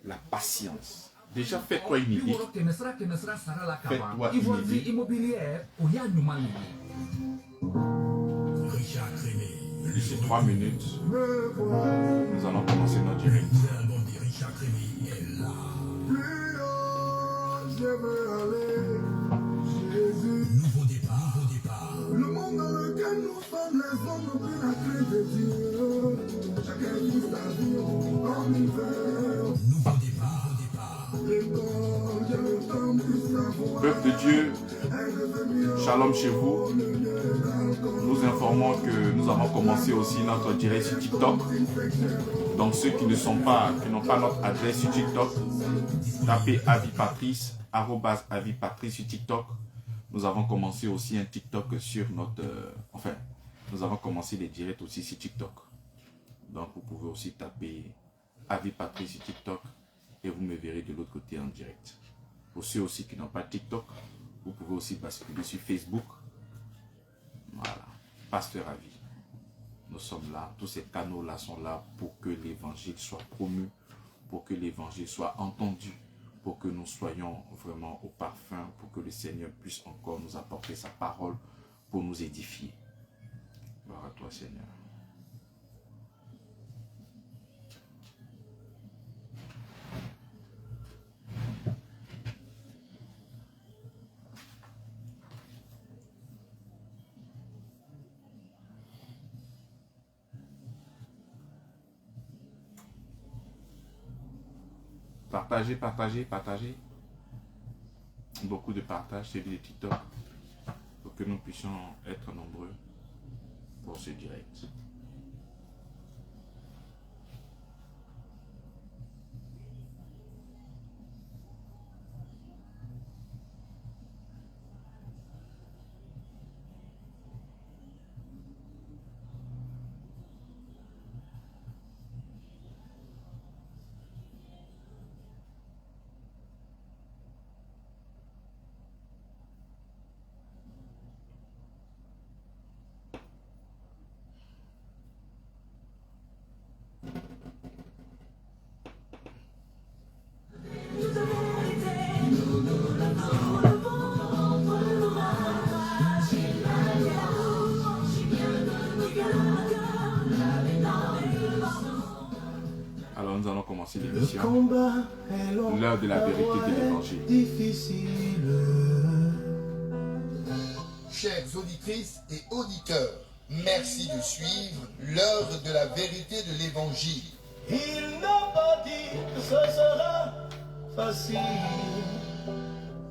La patience. Déjà, fais-toi une idée. Fais-toi une idée. D'ici 3 minutes, nous allons commencer notre direct. Nouveau départ. Le monde dans lequel nous sommes, les hommes n'ont plus la crainte de Dieu. Chacun vit sa vie comme il veut. Nouveau départ. Peuple de Dieu, shalom chez vous. Nous informons que nous avons commencé aussi notre direct sur TikTok. Donc ceux qui n'ont pas notre adresse sur TikTok, tapez avipatrice, @avipatrice sur TikTok. Nous avons commencé aussi un TikTok sur notre... nous avons commencé les directs aussi sur TikTok. Donc vous pouvez aussi taper avipatrice sur TikTok et vous me verrez de l'autre côté en direct. Pour ceux aussi qui n'ont pas TikTok, vous pouvez aussi basculer sur Facebook. Voilà, Pasteur Avi. Nous sommes là, tous ces canaux-là sont là pour que l'évangile soit promu, pour que l'évangile soit entendu, pour que nous soyons vraiment au parfum, pour que le Seigneur puisse encore nous apporter sa parole pour nous édifier. Gloire à toi, Seigneur. Partagez. Beaucoup de partage, c'est de TikTok, pour que nous puissions être nombreux pour ce direct. Alors nous allons commencer l'émission. L'heure de la vérité de l'évangile. Chères auditrices et auditeurs, merci de suivre l'heure de la vérité de l'évangile. Il n'a pas dit que ce sera facile.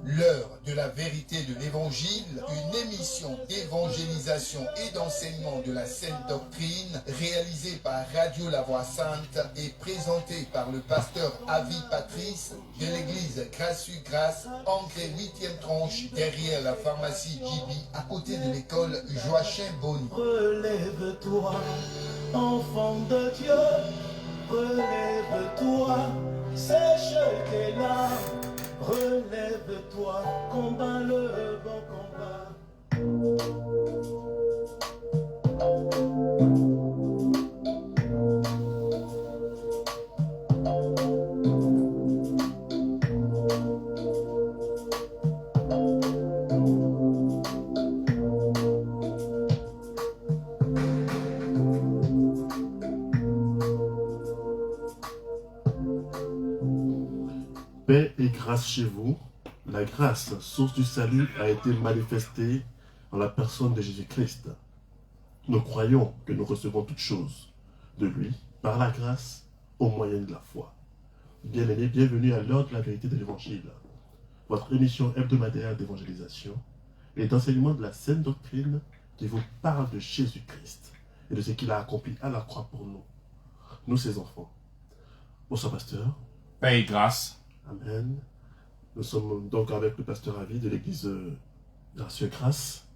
L'heure de la vérité de l'évangile, une émission d'évangélisation et d'enseignement de la Sainte Doctrine, réalisée par Radio La Voix Sainte et présentée par le pasteur Avi Patrice de l'église Grâce-sur-Grâce, ancrée 8e tranche derrière la pharmacie JB, à côté de l'école Joachim Bonny. Relève-toi, enfant de Dieu, relève-toi, sèche tes larmes. Relève-toi, combat le bon combat. Paix et grâce chez vous. La grâce, source du salut, a été manifestée en la personne de Jésus-Christ. Nous croyons que nous recevons toutes choses de lui, par la grâce, au moyen de la foi. Bien-aimés, bienvenue à l'heure de la vérité de l'Évangile, votre émission hebdomadaire d'évangélisation et d'enseignement de la Sainte Doctrine qui vous parle de Jésus-Christ et de ce qu'il a accompli à la croix pour nous, nous ses enfants. Bonsoir, pasteur. Paix et grâce. Amen. Nous sommes donc avec le pasteur Avi de l'église Grâce-sur-Grâce.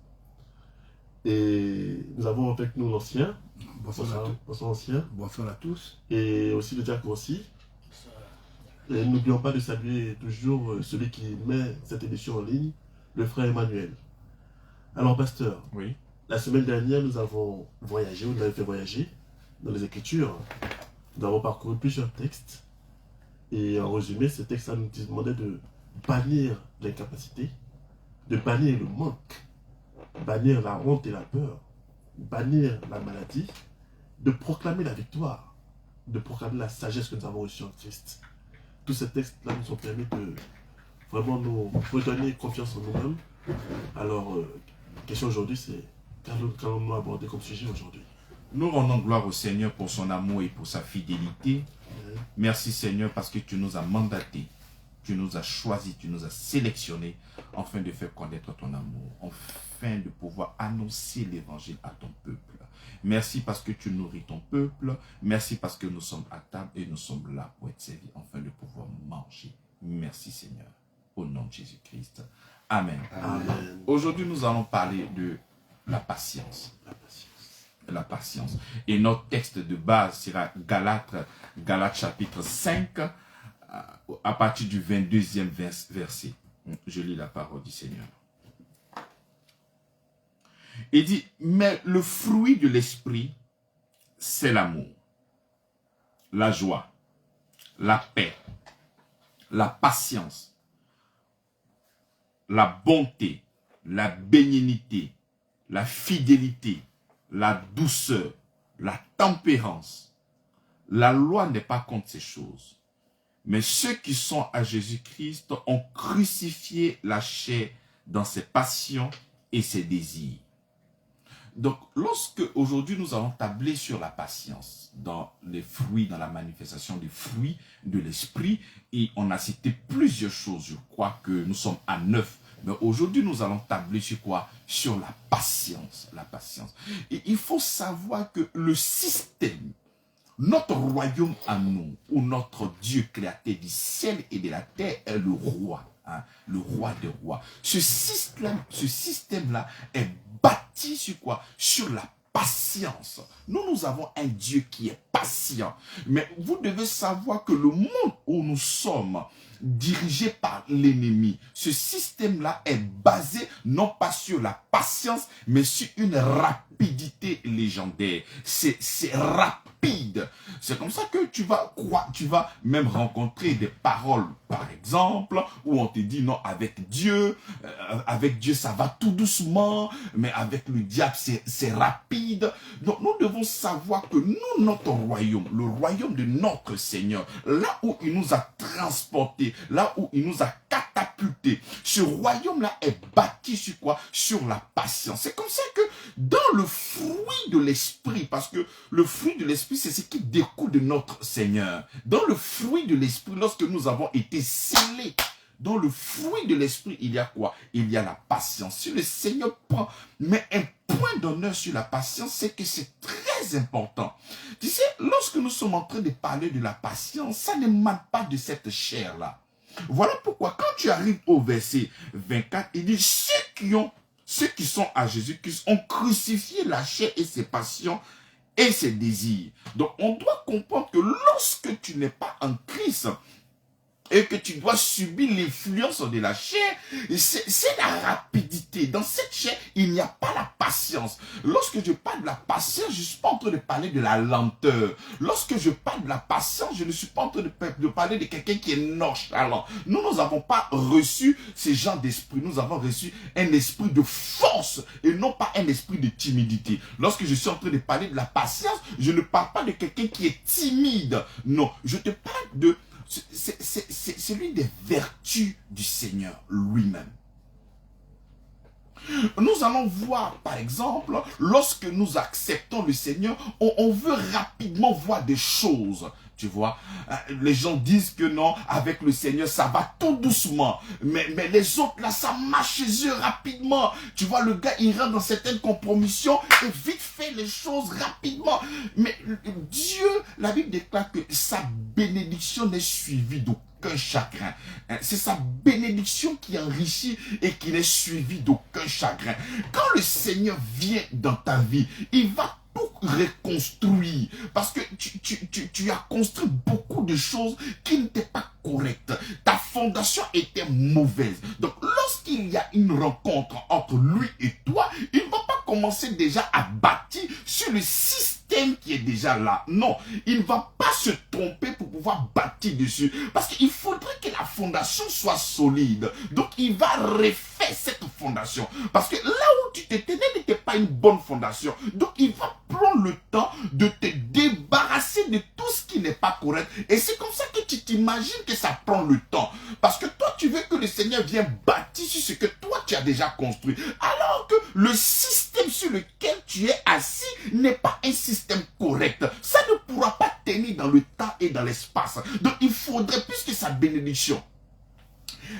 Et nous avons avec nous l'ancien. Bonsoir à tous. Bonsoir ancien. Bonsoir à tous. Et aussi le diacre aussi. Et n'oublions pas de saluer toujours celui qui met cette émission en ligne, le frère Emmanuel. Alors, pasteur, Oui. la semaine dernière, nous avons voyagé, on avait fait voyager dans les Écritures. Nous avons parcouru plusieurs textes. Et en résumé, ces textes-là nous demandaient de bannir l'incapacité, de bannir le manque, bannir la honte et la peur, bannir la maladie, de proclamer la victoire, de proclamer la sagesse que nous avons reçue en Christ. Tous ces textes-là nous ont permis de vraiment nous redonner confiance en nous-mêmes. Alors, la question aujourd'hui, c'est qu'allons-nous aborder comme sujet aujourd'hui? Nous rendons gloire au Seigneur pour son amour et pour sa fidélité. Merci Seigneur parce que tu nous as mandatés, tu nous as choisis, tu nous as sélectionnés afin de faire connaître ton amour, afin de pouvoir annoncer l'évangile à ton peuple. Merci parce que tu nourris ton peuple. Merci parce que nous sommes à table et nous sommes là pour être servis afin de pouvoir manger. Merci Seigneur. Au nom de Jésus-Christ. Amen. Amen. Aujourd'hui, nous allons parler de la patience. La patience. Et notre texte de base sera Galates chapitre 5, à partir du 22e verset. Je lis la parole du Seigneur. Il dit, mais le fruit de l'esprit, c'est l'amour, la joie, la paix, la patience, la bonté, la bénignité, la fidélité, la douceur, la tempérance. La loi n'est pas contre ces choses. Mais ceux qui sont à Jésus-Christ ont crucifié la chair dans ses passions et ses désirs. Donc, lorsque aujourd'hui nous allons tabler sur la patience, dans les fruits, dans la manifestation des fruits de l'esprit, et on a cité plusieurs choses, je crois que nous sommes à 9. Mais aujourd'hui, nous allons tabler sur quoi? Sur la patience. La patience. Et il faut savoir que le système, notre royaume à nous, où notre Dieu créateur du ciel et de la terre est le roi. Hein, le roi des rois. Ce système-là est bâti sur quoi? Sur la patience. Nous avons un Dieu qui est patient. Mais vous devez savoir que le monde où nous sommes, dirigé par l'ennemi, ce système-là est basé non pas sur la patience, mais sur une rapidité légendaire. C'est rapide. C'est comme ça que tu vas même rencontrer des paroles, par exemple, où on te dit non, avec Dieu ça va tout doucement, mais avec le diable c'est rapide. Donc nous devons savoir que nous, notre royaume, le royaume de notre Seigneur, là où il nous a transportés, là où il nous a catapultés, ce royaume-là est bâti sur quoi? Sur la patience. C'est comme ça que dans le fruit de l'esprit, parce que le fruit de l'esprit, c'est ce qui découle de notre Seigneur. Dans le fruit de l'esprit, lorsque nous avons été scellés, dans le fruit de l'esprit, il y a quoi? Il y a la patience. Si le Seigneur met un point d'honneur sur la patience, c'est que c'est très important. Tu sais, lorsque nous sommes en train de parler de la patience, ça ne manque pas de cette chair-là. Voilà pourquoi quand tu arrives au verset 24, il dit ceux qui sont à Jésus-Christ ont crucifié la chair et ses passions et ses désirs. Donc on doit comprendre que lorsque tu n'es pas en Christ, et que tu dois subir l'influence de la chair, c'est la rapidité. Dans cette chair, il n'y a pas la patience. Lorsque je parle de la patience, je ne suis pas en train de parler de la lenteur. Lorsque je parle de la patience, je ne suis pas en train de parler de quelqu'un qui est nonchalant. Nous n'avons pas reçu ce genre d'esprit. Nous avons reçu un esprit de force et non pas un esprit de timidité. Lorsque je suis en train de parler de la patience, je ne parle pas de quelqu'un qui est timide. Non, je te parle de... C'est l'une des vertus du Seigneur lui-même. Nous allons voir, par exemple, lorsque nous acceptons le Seigneur, on veut rapidement voir des choses. Tu vois, les gens disent que non, avec le Seigneur, ça va tout doucement. Mais les autres, là, ça marche chez eux rapidement. Tu vois, le gars, il rentre dans certaines compromissions et vite fait les choses rapidement. Mais Dieu, la Bible déclare que sa bénédiction n'est suivie d'aucun d'aucun chagrin. C'est sa bénédiction qui enrichit et qui n'est suivie d'aucun chagrin. Quand le Seigneur vient dans ta vie, il va tout reconstruire. Parce que tu as construit beaucoup de choses qui n'étaient pas correctes. Ta fondation était mauvaise. Donc, lorsqu'il y a une rencontre entre lui et toi, il ne va pas commencer déjà à bâtir sur le système qui est déjà là. Non, il ne va pas se tromper pour pouvoir bâtir dessus. Parce qu'il faudrait que la fondation soit solide. Donc, il va refaire cette fondation. Parce que là où tu t'étais n'était pas une bonne fondation. Donc, il va prendre le temps de te débarrasser de tout ce qui n'est pas correct. Et c'est comme ça que tu t'imagines que ça prend le temps. Parce que toi, tu veux que le Seigneur vienne bâtir sur ce que toi, tu as déjà construit. Alors que le système sur lequel tu es assis n'est pas un système correct. Ça ne pourra pas tenir dans le temps et dans l'espace. Donc, il faudrait plus que sa bénédiction.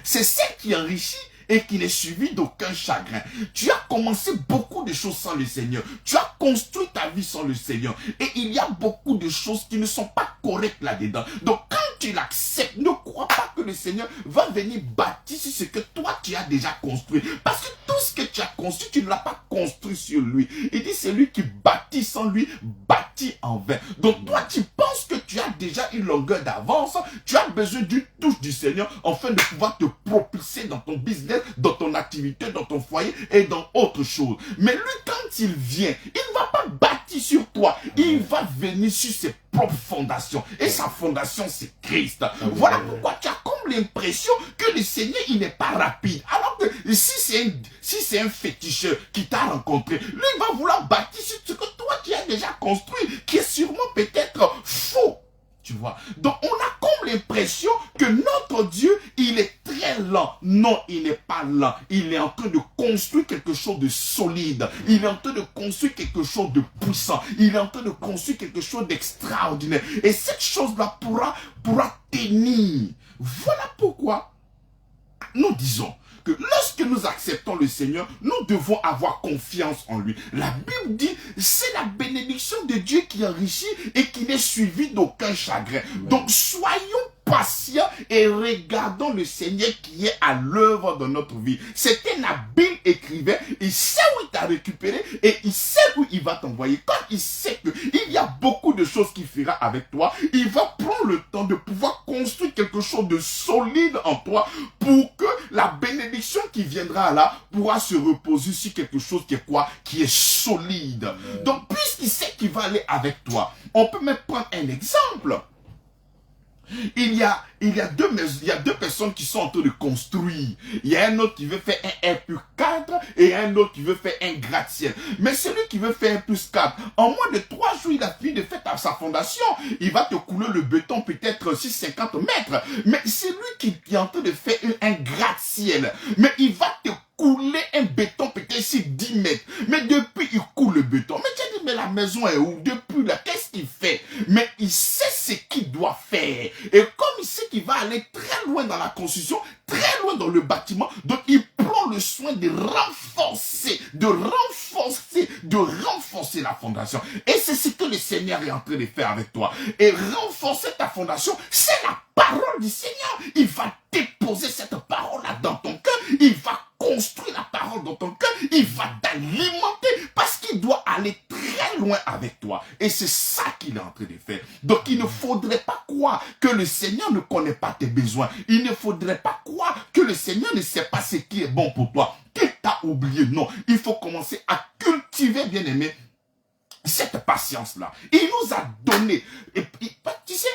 C'est celle qui enrichit et qui n'est suivi d'aucun chagrin. Tu as commencé beaucoup de choses sans le Seigneur. Tu as construit ta vie sans le Seigneur. Et il y a beaucoup de choses qui ne sont pas correctes là-dedans. Donc quand tu l'acceptes, ne crois pas que le Seigneur va venir bâtir sur ce que toi tu as déjà construit. Parce que tout ce que tu as construit, tu ne l'as pas construit sur lui. Il dit c'est lui qui bâtit sans lui, bâtit en vain. Donc toi tu penses que tu as déjà une longueur d'avance. Tu as besoin d'une touche du Seigneur afin de pouvoir te propulser dans ton business, dans ton activité, dans ton foyer et dans autre chose. Mais lui, quand il vient, il ne va pas bâtir sur toi. Il va venir sur ses propres fondations. Et sa fondation, c'est Christ. Voilà pourquoi tu as comme l'impression que le Seigneur, il n'est pas rapide. Alors que si c'est un féticheur qui t'a rencontré, lui, il va vouloir bâtir sur ce que toi, tu as déjà construit, qui est sûrement peut-être faux. Tu vois. Donc, on a comme l'impression que notre Dieu, il est très lent. Non, il n'est pas lent. Il est en train de construire quelque chose de solide. Il est en train de construire quelque chose de puissant. Il est en train de construire quelque chose d'extraordinaire. Et cette chose-là pourra tenir. Voilà pourquoi nous disons que lorsque nous acceptons le Seigneur, nous devons avoir confiance en lui. La Bible dit, c'est la bénédiction de Dieu qui enrichit et qui n'est suivie d'aucun chagrin. Donc soyons patients et regardons le Seigneur qui est à l'œuvre dans notre vie. C'est un habile écrivain, il sait où il t'a récupéré et il sait où il va t'envoyer. Quand il sait qu'il y a beaucoup de choses qu'il fera avec toi, il va prendre le temps de pouvoir construire quelque chose de solide en toi pour que la bénédiction qui viendra là pourra se reposer sur quelque chose qui est quoi? Qui est solide. Donc puisqu'il sait qu'il va aller avec toi, on peut même prendre un exemple. Il y a deux personnes qui sont en train de construire. Il y a un autre qui veut faire un R+4 et un autre qui veut faire un gratte-ciel. Mais celui qui veut faire un +4, en moins de 3 jours, il a fini de faire sa fondation. Il va te couler le béton peut-être 650 mètres. Mais c'est lui qui est en train de faire un gratte-ciel. Mais il va te couler un béton peut-être sur 10 mètres. Mais depuis, il coule le béton. Mais tu as dit, mais la maison est où? Depuis là, qu'est-ce qu'il fait? Mais il sait ce qu'il doit faire. Et comme il sait qu'il va aller très loin dans la construction, très loin dans le bâtiment, donc il prend le soin de renforcer la fondation. Et c'est ce que le Seigneur est en train de faire avec toi. Et renforcer ta fondation, c'est la parole du Seigneur. Il va déposer cette parole-là dans ton cœur. Il va construire la parole dans ton cœur. Il va t'alimenter parce qu'il doit aller très loin avec toi. Et c'est ça qu'il est en train de faire. Donc il ne faudrait pas croire que le Seigneur ne connaît pas tes besoins. Il ne faudrait pas croire que le Seigneur ne sait pas ce qui est bon pour toi. Qu'il t'a oublié. Non, il faut commencer à cultiver, bien aimé, cette patience-là. Il nous a donné. Et tu sais,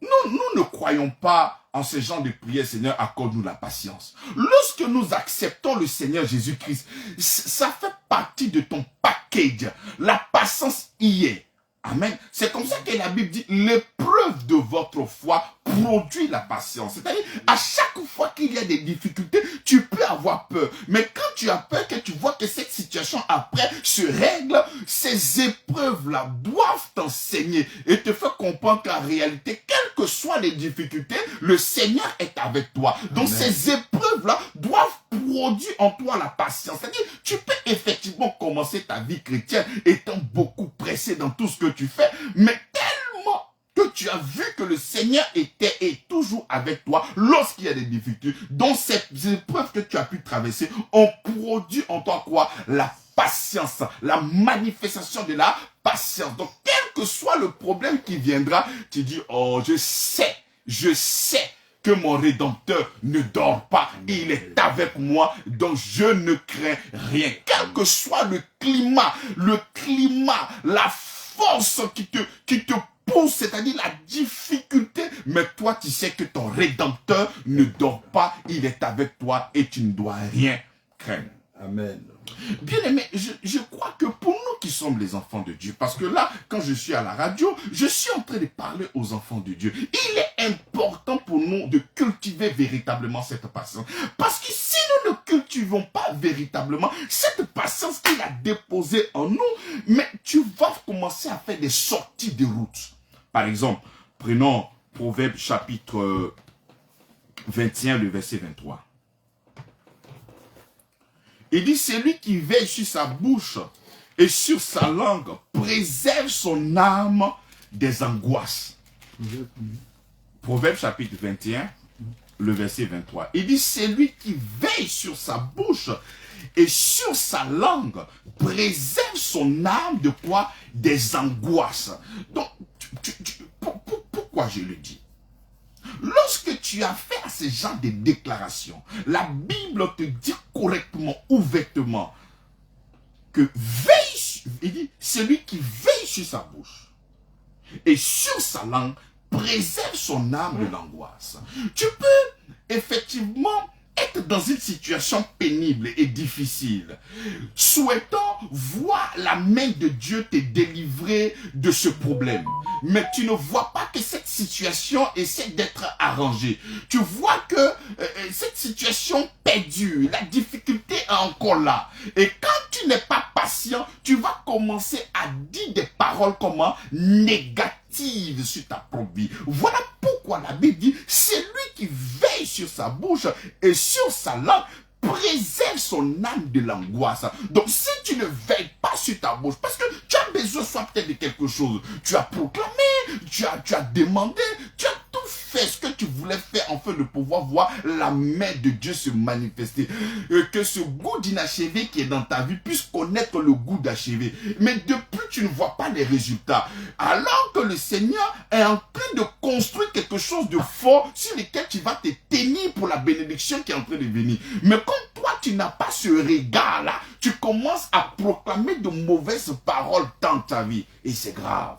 nous ne croyons pas en ce genre de prière. Seigneur, accorde-nous la patience. Lorsque nous acceptons le Seigneur Jésus-Christ, ça fait partie de ton package. La patience y est. Amen. C'est comme ça que la Bible dit, l'épreuve de votre foi produit la patience. C'est-à-dire, à chaque fois qu'il y a des difficultés, tu peux avoir peur. Mais quand tu as peur, que tu vois que cette situation après se règle, ces épreuves-là doivent t'enseigner et te faire comprendre qu'en réalité, quelles que soient les difficultés, le Seigneur est avec toi. Donc, ces épreuves-là doivent produire en toi la patience. C'est-à-dire, tu peux effectivement commencer ta vie chrétienne étant beaucoup pressé dans tout ce que tu fais, mais tellement que tu as vu que le Seigneur était et est toujours avec toi lorsqu'il y a des difficultés, donc ces épreuves que tu as pu traverser ont produit en toi quoi? La patience, la manifestation de la patience. Donc, quel que soit le problème qui viendra, tu dis, oh, je sais que mon Rédempteur ne dort pas, il est avec moi, donc je ne crains rien. Quel que soit le climat, la force qui te pousse, c'est-à-dire la difficulté, mais toi tu sais que ton Rédempteur ne dort pas, il est avec toi et tu ne dois rien craindre. Amen. Bien aimé, je crois que pour nous qui sommes les enfants de Dieu, parce que là, quand je suis à la radio, je suis en train de parler aux enfants de Dieu. Il est important pour nous de cultiver véritablement cette patience. Parce que si nous ne cultivons pas véritablement cette patience qu'il a déposée en nous, mais tu vas commencer à faire des sorties de route. Par exemple, prenons Proverbe chapitre 21, le verset 23. Il dit, celui qui veille sur sa bouche et sur sa langue préserve son âme des angoisses. Proverbe chapitre 21, le verset 23. Il dit, celui qui veille sur sa bouche et sur sa langue préserve son âme de quoi? Des angoisses. Donc, pourquoi je le dis? Lorsque tu as fait à ce genre de déclarations, la Bible te dit correctement, ouvertement, que veille, il dit, celui qui veille sur sa bouche et sur sa langue préserve son âme de l'angoisse. Tu peux effectivement être dans une situation pénible et difficile, souhaitant voir la main de Dieu te délivrer de ce problème. Mais tu ne vois pas que cette situation essaie d'être arrangée. Tu vois que cette situation perdure, la difficulté est encore là. Et quand tu n'es pas patient, tu vas commencer à dire des paroles comment négatives sur ta propre vie. Voilà pourquoi la Bible dit, c'est lui qui veille sur sa bouche et sur sa langue préserve son âme de l'angoisse. Donc si tu ne veilles pas sur ta bouche, parce que tu as besoin soit peut-être de quelque chose, tu as proclamé, tu as demandé, tu as tout fait ce que tu voulais faire afin de pouvoir voir la main de Dieu se manifester. Que ce goût d'inachevé qui est dans ta vie puisse connaître le goût d'achevé. Mais depuis tu ne vois pas les résultats. Alors que le Seigneur est en train de construire quelque chose de fort sur lequel tu vas te tenir pour la bénédiction qui est en train de venir. Mais comme toi tu n'as pas ce regard-là, tu commences à proclamer de mauvaises paroles dans ta vie. Et c'est grave.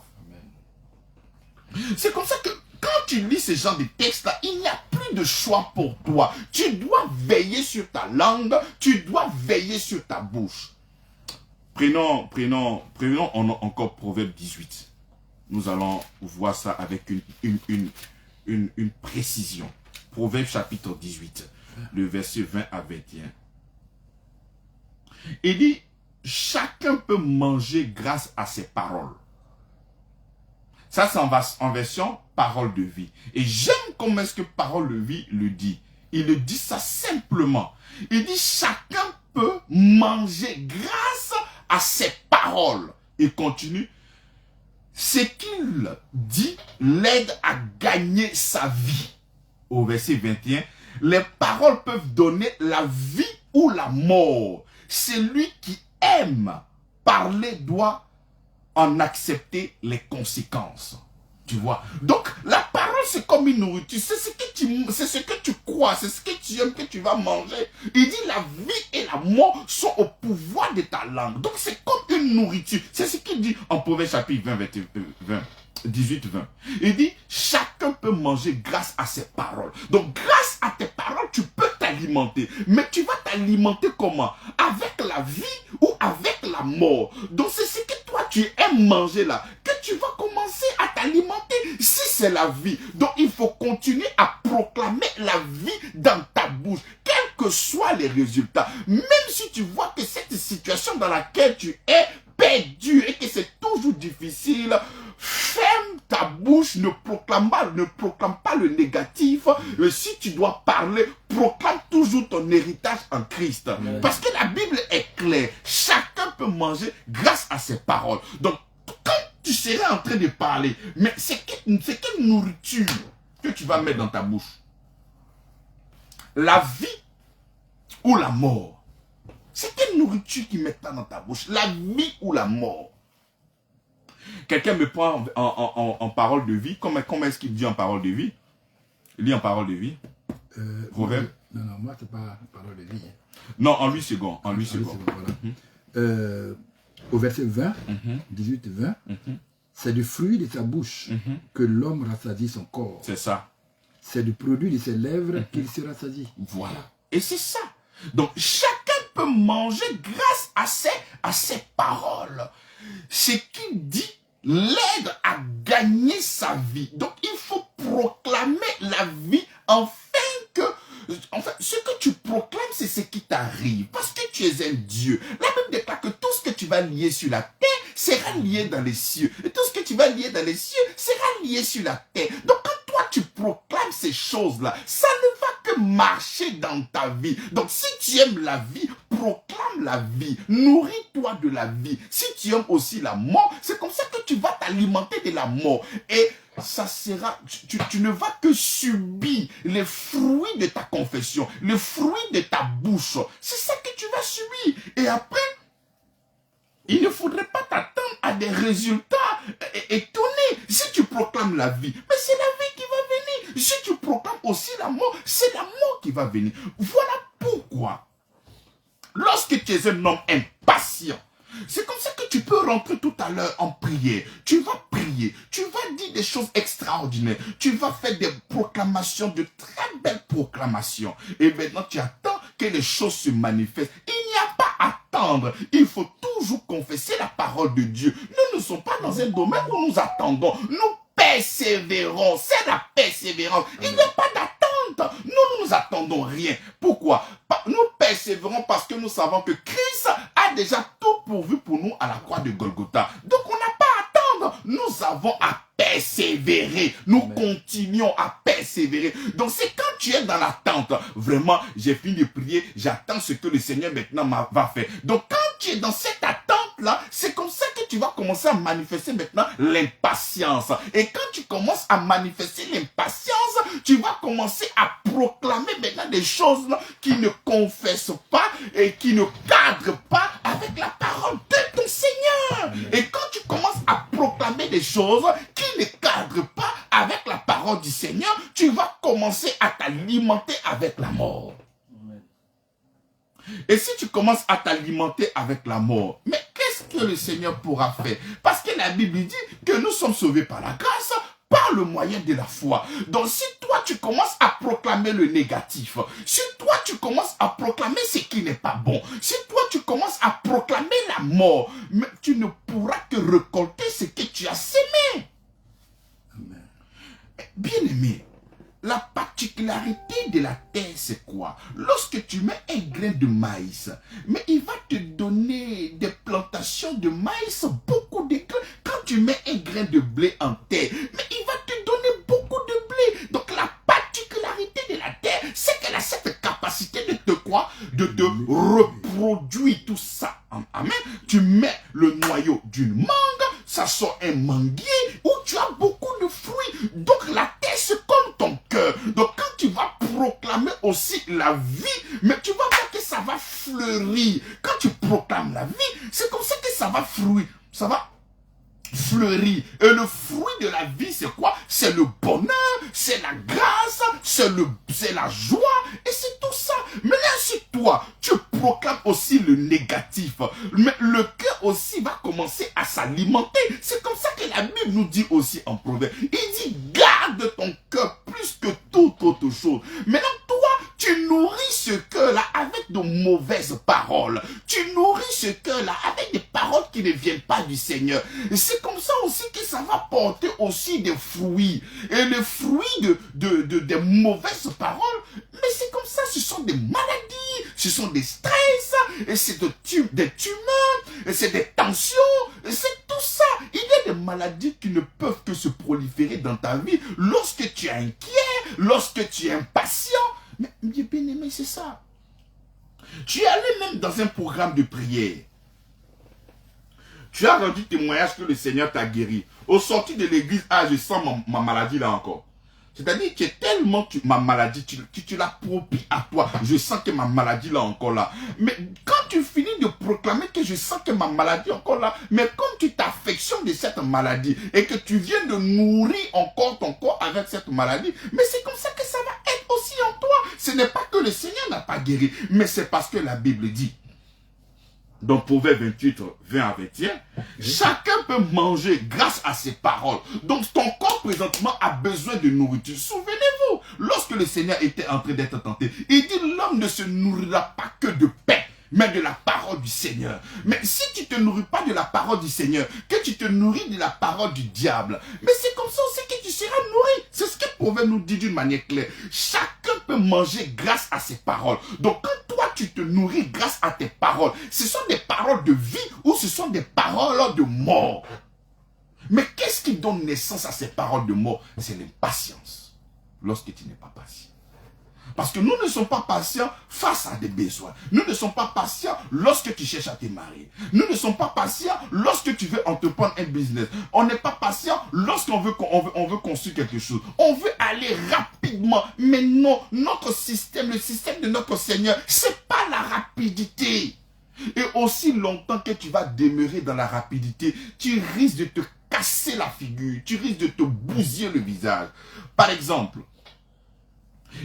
C'est comme ça que quand tu lis ce genre de textes-là, il n'y a plus de choix pour toi. Tu dois veiller sur ta langue, tu dois veiller sur ta bouche. Prenons encore Proverbe 18. Nous allons voir ça avec une précision. Proverbe chapitre 18, le verset 20 à 21. Il dit, chacun peut manger grâce à ses paroles. Ça, c'est en version parole de vie. Et j'aime comment est-ce que parole de vie le dit. Il le dit ça simplement. Il dit, chacun peut manger grâce à ses paroles. Il continue. Ce qu'il dit l'aide à gagner sa vie. Au verset 21, les paroles peuvent donner la vie ou la mort. Celui qui aime parler doit en accepter les conséquences. Tu vois? Donc, la parole, c'est comme une nourriture. C'est ce que tu crois, c'est ce que tu aimes, que tu vas manger. Il dit, la vie et la mort sont au pouvoir de ta langue. Donc, c'est comme une nourriture. C'est ce qu'il dit en Proverbe chapitre 18, 20. Il dit, chacun peut manger grâce à ses paroles. Donc, grâce à tes paroles, tu peux t'alimenter. Mais tu vas t'alimenter comment? Avec la vie ou avec la mort. Donc, c'est ce que toi, tu aimes manger là, que tu vas commencer à t'alimenter. Si c'est la vie, donc il faut continuer à proclamer la vie dans ta bouche, quels que soient les résultats. Même si tu vois que cette situation dans laquelle tu es perdu et que c'est toujours difficile, ferme ta bouche, ne proclame pas le négatif. Si tu dois parler, proclame toujours ton héritage en Christ. Parce que la Bible est claire. Chacun peut manger grâce à ses paroles. Donc, tu serais en train de parler. Mais c'est quelle nourriture que tu vas mettre dans ta bouche? La vie ou la mort? C'est quelle nourriture qui met dans ta bouche? La vie ou la mort? Quelqu'un me prend en parole de vie. Comment est-ce qu'il dit en parole de vie? Il dit en parole de vie. Proverbe. Non, moi, c'est pas parole de vie. Non, en 8 secondes. En 8 secondes. Voilà. Au verset 20, 18-20, c'est du fruit de sa bouche que l'homme rassasie son corps. C'est ça. C'est du produit de ses lèvres qu'il se rassasie. Voilà. Et c'est ça. Donc, chacun peut manger grâce à ses paroles. Ce qui dit l'aide à gagner sa vie. Donc, il faut proclamer la vie afin que... En fait, ce que tu proclames, c'est ce qui t'arrive. Parce que tu es un Dieu. La Bible déclare que tout ce que tu vas lier sur la terre sera lié dans les cieux. Et tout ce que tu vas lier dans les cieux sera lié sur la terre. Donc, quand toi, tu proclames ces choses-là, ça ne va que marcher dans ta vie. Donc, si tu aimes la vie, proclame la vie. Nourris-toi de la vie. Si tu aimes aussi la mort, c'est comme ça que tu vas t'alimenter de la mort. Et ça sera, tu ne vas que subir les fruits de ta confession, les fruits de ta bouche. C'est ça que tu vas subir. Et après, il ne faudrait pas t'attendre à des résultats étonnés. Si tu proclames la vie, mais c'est la vie qui va venir. Si tu proclames aussi la mort, c'est la mort qui va venir. Voilà pourquoi, lorsque tu es un homme impatient, c'est comme ça que tu peux rentrer tout à l'heure en prière. Tu vas prier, tu vas dire des choses extraordinaires, tu vas faire des proclamations, de très belles proclamations. Et maintenant, tu attends que les choses se manifestent. Il n'y a pas à attendre. Il faut toujours confesser la parole de Dieu. Nous ne sommes pas dans un domaine où nous attendons. Nous persévérons. C'est la persévérance. Il n'y a pas d'attente. Nous nous attendons rien. Pourquoi? Nous persévérons parce que nous savons que Christ a déjà tout pourvu pour nous à la croix de Golgotha. Donc on n'a pas à attendre. Nous avons à persévérer. Nous continuons à persévérer. Donc c'est quand tu es dans l'attente. Vraiment, j'ai fini de prier. J'attends ce que le Seigneur maintenant va faire. Donc quand tu es dans cette attente-là, c'est comme ça que tu vas commencer à manifester maintenant l'impatience. Et quand tu commences à manifester l'impatience, tu vas commencer à proclamer maintenant des choses là, qui ne confessent pas et qui ne cadrent pas avec la parole de ton Seigneur. Et quand tu commences à proclamer des choses qui ne cadrent pas avec la parole du Seigneur, tu vas commencer à t'alimenter avec la mort. Et si tu commences à t'alimenter avec la mort, mais qu'est-ce que le Seigneur pourra faire? Parce que la Bible dit que nous sommes sauvés par la grâce, par le moyen de la foi. Donc si toi tu commences à proclamer le négatif, si toi tu commences à proclamer ce qui n'est pas bon, si toi tu commences à proclamer la mort, mais tu ne pourras que récolter ce que tu as semé. Amen. Bien-aimé, la particularité de la terre, c'est quoi? Lorsque tu mets un grain de maïs, mais il va te donner des plantations de maïs, beaucoup de grains. Quand tu mets un grain de blé en terre, mais il va te donner beaucoup de blé. Donc la particularité de la terre, c'est qu'elle a cette capacité de te quoi? De te reproduire tout ça. Amen. Tu mets le noyau d'une mangue, ça sort un manguier où tu as beaucoup de fruits. Donc la terre, c'est comme ton cœur. Donc quand tu vas proclamer aussi la vie, mais tu vas voir que ça va fleurir. Quand tu proclames la vie, c'est comme ça que ça va fleurir. Ça va fleurir. Et le fruit de la vie, c'est quoi? C'est le bonheur, c'est la grâce, c'est la joie, et c'est tout ça. Mais là, si toi, tu proclames aussi le négatif, mais le cœur aussi va commencer à s'alimenter. C'est comme ça que la Bible nous dit aussi en Proverbe. Il dit, garde ton cœur plus que toute autre chose. Maintenant, toi, tu nourris ce cœur-là avec de mauvaises paroles. Tu nourris ce cœur-là avec des paroles qui ne viennent pas du Seigneur. C'est comme ça aussi que ça va porter aussi des fruits. Et les fruits des mauvaises paroles, mais c'est comme ça, ce sont des maladies, ce sont des stress, et c'est des tumeurs, et c'est des tensions, et c'est tout ça. Il y a des maladies qui ne peuvent que se proliférer dans ta vie lorsque tu es inquiet, lorsque tu es impatient. Mais bien aimé, c'est ça. Tu es allé même dans un programme de prière. Tu as rendu témoignage que le Seigneur t'a guéri. Au sorti de l'église, ah, je sens ma maladie là encore. C'est-à-dire que tellement ma maladie, tu l'appropries à toi. Je sens que ma maladie là encore là. Mais quand tu finis de proclamer que je sens que ma maladie encore là, mais comme tu t'affectionnes de cette maladie et que tu viens de nourrir encore ton corps avec cette maladie, mais c'est comme ça que ça va être aussi en toi. Ce n'est pas que le Seigneur n'a pas guéri, mais c'est parce que la Bible dit. Dans Proverbe 28, 20 à 21, chacun peut manger grâce à ses paroles. Donc ton corps présentement a besoin de nourriture. Souvenez-vous, lorsque le Seigneur était en train d'être tenté, il dit l'homme ne se nourrira pas que de pain, mais de la parole du Seigneur. Mais si tu ne te nourris pas de la parole du Seigneur, que tu te nourris de la parole du diable, mais c'est comme ça aussi que tu seras nourri. C'est ce que Proverbe nous dit d'une manière claire. Chacun peut manger grâce à ses paroles. Donc quand toi tu te nourris grâce à tes paroles, ce sont des paroles de vie ou ce sont des paroles de mort. Mais qu'est-ce qui donne naissance à ces paroles de mort? C'est l'impatience. Lorsque tu n'es pas patient. Parce que nous ne sommes pas patients face à des besoins. Nous ne sommes pas patients lorsque tu cherches à te marier. Nous ne sommes pas patients lorsque tu veux entreprendre un business. On n'est pas patient lorsqu'on veut construire quelque chose. On veut aller rapidement. Mais non, notre système, le système de notre Seigneur, c'est pas la rapidité. Et aussi longtemps que tu vas demeurer dans la rapidité, tu risques de te casser la figure. Tu risques de te bousiller le visage. Par exemple,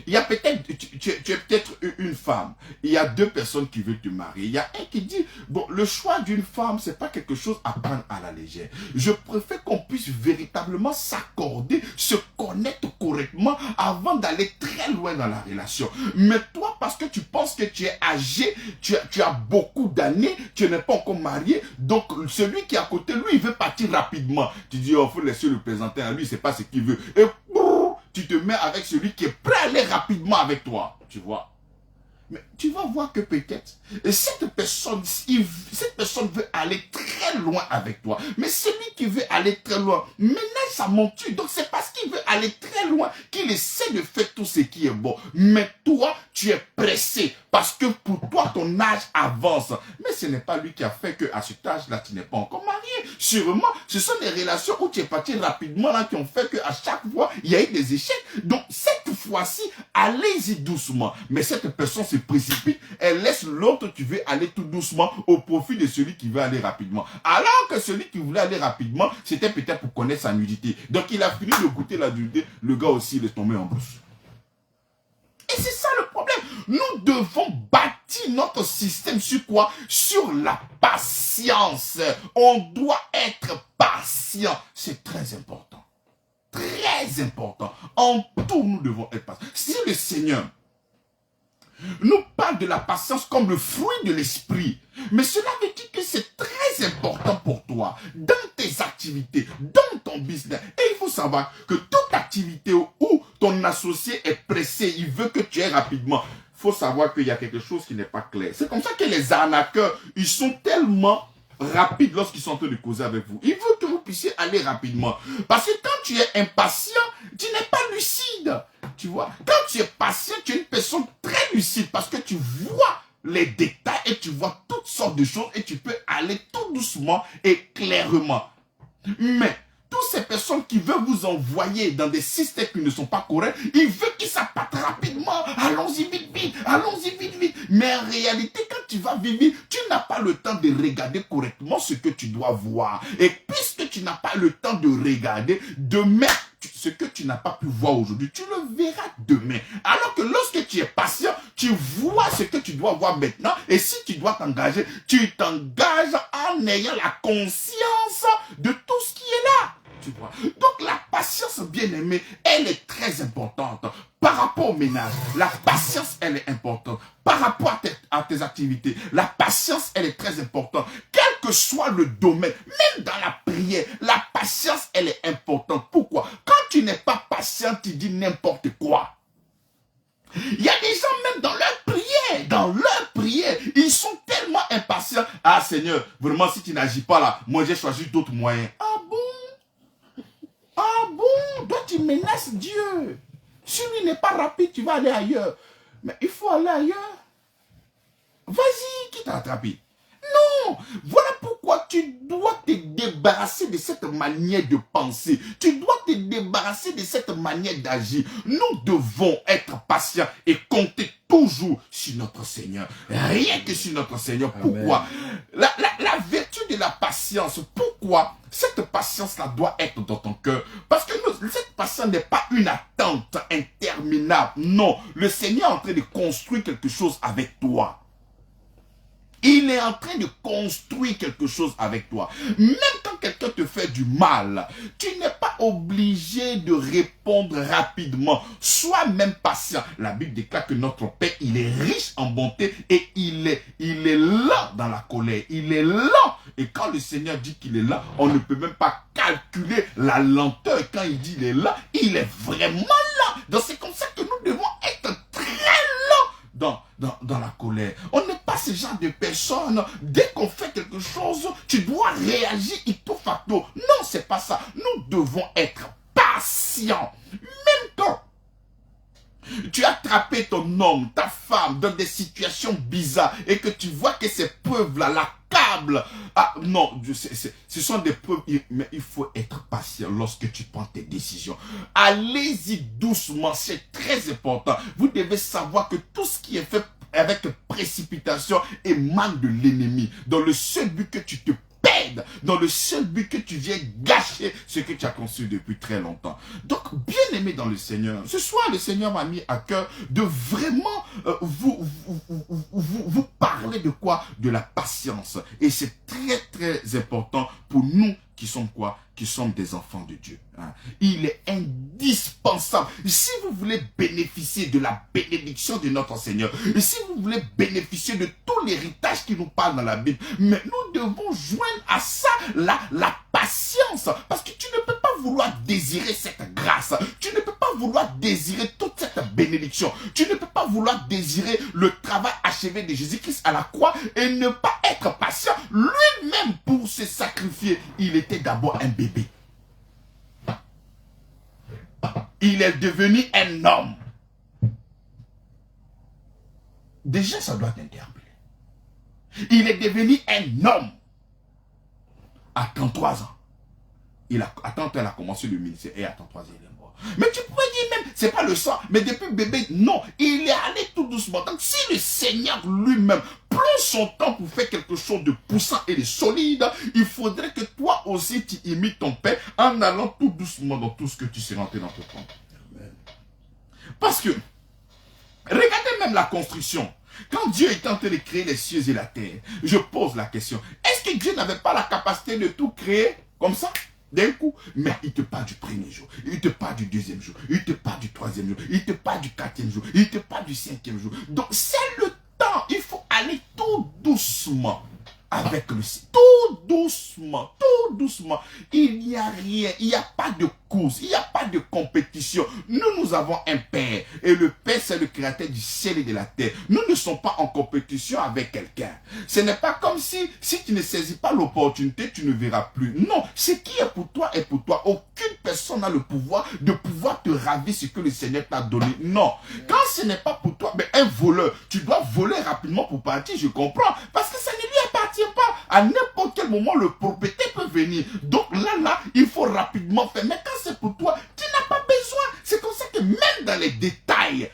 il y a peut-être, tu es peut-être une femme, il y a deux personnes qui veulent te marier. Il y a un qui dit, bon, le choix d'une femme, c'est pas quelque chose à prendre à la légère. Je préfère qu'on puisse véritablement s'accorder, se connaître correctement avant d'aller très loin dans la relation. Mais toi, parce que tu penses que tu es âgé, tu as beaucoup d'années, tu n'es pas encore marié, donc celui qui est à côté, lui, il veut partir rapidement. Tu dis, oh, faut laisser le présenter à lui, c'est pas ce qu'il veut. Et tu te mets avec celui qui est prêt à aller rapidement avec toi, tu vois. Mais tu vas voir que peut-être, cette personne veut aller très loin avec toi. Mais celui qui veut aller très loin, ménage sa monture. Donc c'est parce qu'il veut aller très loin qu'il essaie de faire tout ce qui est bon. Mais toi, tu es pressé parce que pour toi, ton âge avance. Mais ce n'est pas lui qui a fait qu'à cet âge-là, tu n'es pas encore marié. Sûrement, ce sont des relations où tu es parti rapidement là qui ont fait qu'à chaque fois, il y a eu des échecs. Donc cette fois-ci, allez-y doucement. Mais cette personne se précipite, elle laisse l'autre qui veut aller tout doucement au profit de celui qui veut aller rapidement. Alors que celui qui voulait aller rapidement, c'était peut-être pour connaître sa nudité. Donc il a fini de goûter la nudité, le gars aussi il est tombé en bouche. Et c'est ça le problème. Nous devons bâtir notre système sur quoi? Sur la patience. On doit être patient. C'est très important. Très important. En tout, nous devons être patients. Si le Seigneur nous parle de la patience comme le fruit de l'esprit, mais cela veut dire que c'est très important pour toi, dans tes activités, dans ton business. Et il faut savoir que toute activité où ton associé est pressé, il veut que tu ailles rapidement, il faut savoir qu'il y a quelque chose qui n'est pas clair. C'est comme ça que les arnaqueurs, ils sont tellement rapides lorsqu'ils sont en train de causer avec vous. Ils veulent que vous puissiez aller rapidement. Parce que quand tu es impatient, tu n'es pas lucide. Tu vois, quand tu es patient, tu es une personne très lucide parce que tu vois les détails et tu vois toutes sortes de choses et tu peux aller tout doucement et clairement. Mais toutes ces personnes qui veulent vous envoyer dans des systèmes qui ne sont pas corrects, ils veulent qu'ils s'appâtent rapidement. Allons-y vite, vite, allons-y vite, vite. Mais en réalité, quand tu vas vivre, tu n'as pas le temps de regarder correctement ce que tu dois voir. Et puisque tu n'as pas le temps de regarder, demain, ce que tu n'as pas pu voir aujourd'hui, tu le verras demain. Alors que lorsque tu es patient, tu vois ce que tu dois voir maintenant. Et si tu dois t'engager, tu t'engages en ayant la conscience de tout ce qui est là. Tu vois. Donc la patience, bien aimée, elle est très importante. Par rapport au ménage, la patience, elle est importante. Par rapport à tes activités, la patience, elle est très importante. Quel que soit le domaine, même dans la prière, la patience, elle est importante. Pourquoi? Quand tu n'es pas patient, tu dis n'importe quoi. Il y a des gens même dans leur prière, ils sont tellement impatients. Ah Seigneur, vraiment si tu n'agis pas là, moi j'ai choisi d'autres moyens. Ah bon? Ah bon? Toi tu menaces Dieu. Si lui n'est pas rapide, tu vas aller ailleurs. Mais il faut aller ailleurs. Vas-y, qui t'a attrapé? Non, voilà pourquoi tu tu dois te débarrasser de cette manière de penser. Tu dois te débarrasser de cette manière d'agir. Nous devons être patients et compter toujours sur notre Seigneur. Rien que sur notre Seigneur. Pourquoi? La vertu de la patience. Pourquoi cette patience-là doit être dans ton cœur? Parce que cette patience n'est pas une attente interminable. Non, le Seigneur est en train de construire quelque chose avec toi. Il est en train de construire quelque chose avec toi. Même quand quelqu'un te fait du mal, tu n'es pas obligé de répondre rapidement. Sois même patient. La Bible déclare que notre Père, il est riche en bonté et il est lent dans la colère. Il est lent. Et quand le Seigneur dit qu'il est lent, on ne peut même pas calculer la lenteur. Quand il dit qu'il est lent, il est vraiment lent. Donc c'est comme ça que nous devons être très lents dans la colère. On n'est pas ce genre de personne. Dès qu'on fait quelque chose, tu dois réagir ipso facto. Non, c'est pas ça. Nous devons être patients. Même quand tu as attrapé ton homme, ta femme, dans des situations bizarres et que tu vois que ces preuves-là l'accablent. Ah non, ce sont des preuves, mais il faut être patient lorsque tu prends tes décisions. Allez-y doucement, c'est très important. Vous devez savoir que tout ce qui est fait avec précipitation émane de l'ennemi, dans le seul but que tu te perdes, dans le seul but que tu viens gâcher ce que tu as conçu depuis très longtemps. Donc, bien aimé dans le Seigneur, ce soir, le Seigneur m'a mis à cœur de vraiment vous parler de quoi? De la patience. Et c'est très, très important pour nous qui sommes quoi? Qui sommes des enfants de Dieu. Hein. Il est indispensable. Si vous voulez bénéficier de la bénédiction de notre Seigneur, et si vous voulez bénéficier de tout l'héritage qui nous parle dans la Bible, mais nous devons joindre à ça la patience. Parce que tu ne peux pas vouloir désirer cette grâce. Tu ne peux pas vouloir désirer toute cette bénédiction. Tu ne peux pas vouloir désirer le travail achevé de Jésus-Christ à la croix et ne pas être patient. Lui-même, pour se sacrifier, il était d'abord un bébé. Il est devenu un homme. Déjà, ça doit t'interpeller. Il est devenu un homme. À 33 ans. À 30 ans, il a commencé le ministère et à 33 ans, il est mort. Mais tu pourrais dire même, c'est pas le sang, mais depuis bébé, non. Il est allé tout doucement. Donc, si le Seigneur lui-même prend son temps pour faire quelque chose de poussant et de solide, il faudrait que toi aussi, tu imites ton Père en allant tout doucement dans tout ce que tu seras en train d'entreprendre. Parce que, regardez même la construction. Quand Dieu est en train de créer les cieux et la terre, je pose la question, est-ce que Dieu n'avait pas la capacité de tout créer comme ça, d'un coup? Mais il te parle du premier jour, il te parle du deuxième jour, il te parle du troisième jour, il te parle du quatrième jour, il te parle du cinquième jour. Donc c'est le temps, il faut aller tout doucement avec le Seigneur. Tout doucement, tout doucement. Il n'y a rien, il n'y a pas de course, il n'y a pas de compétition. Nous avons un Père. Et le Père, c'est le créateur du ciel et de la terre. Nous ne sommes pas en compétition avec quelqu'un. Ce n'est pas comme si tu ne saisis pas l'opportunité, tu ne verras plus. Non, ce qui est pour toi est pour toi. Aucune personne n'a le pouvoir de pouvoir te ravir ce que le Seigneur t'a donné. Non. Quand ce n'est pas pour toi, mais un voleur, tu dois voler rapidement pour partir, je comprends. Parce que ça ne lui appartient pas. À n'importe quel moment, le propriétaire peut venir. Donc là, il faut rapidement faire. Mais quand c'est pour toi, tu n'as pas besoin. C'est comme ça que même dans les détails,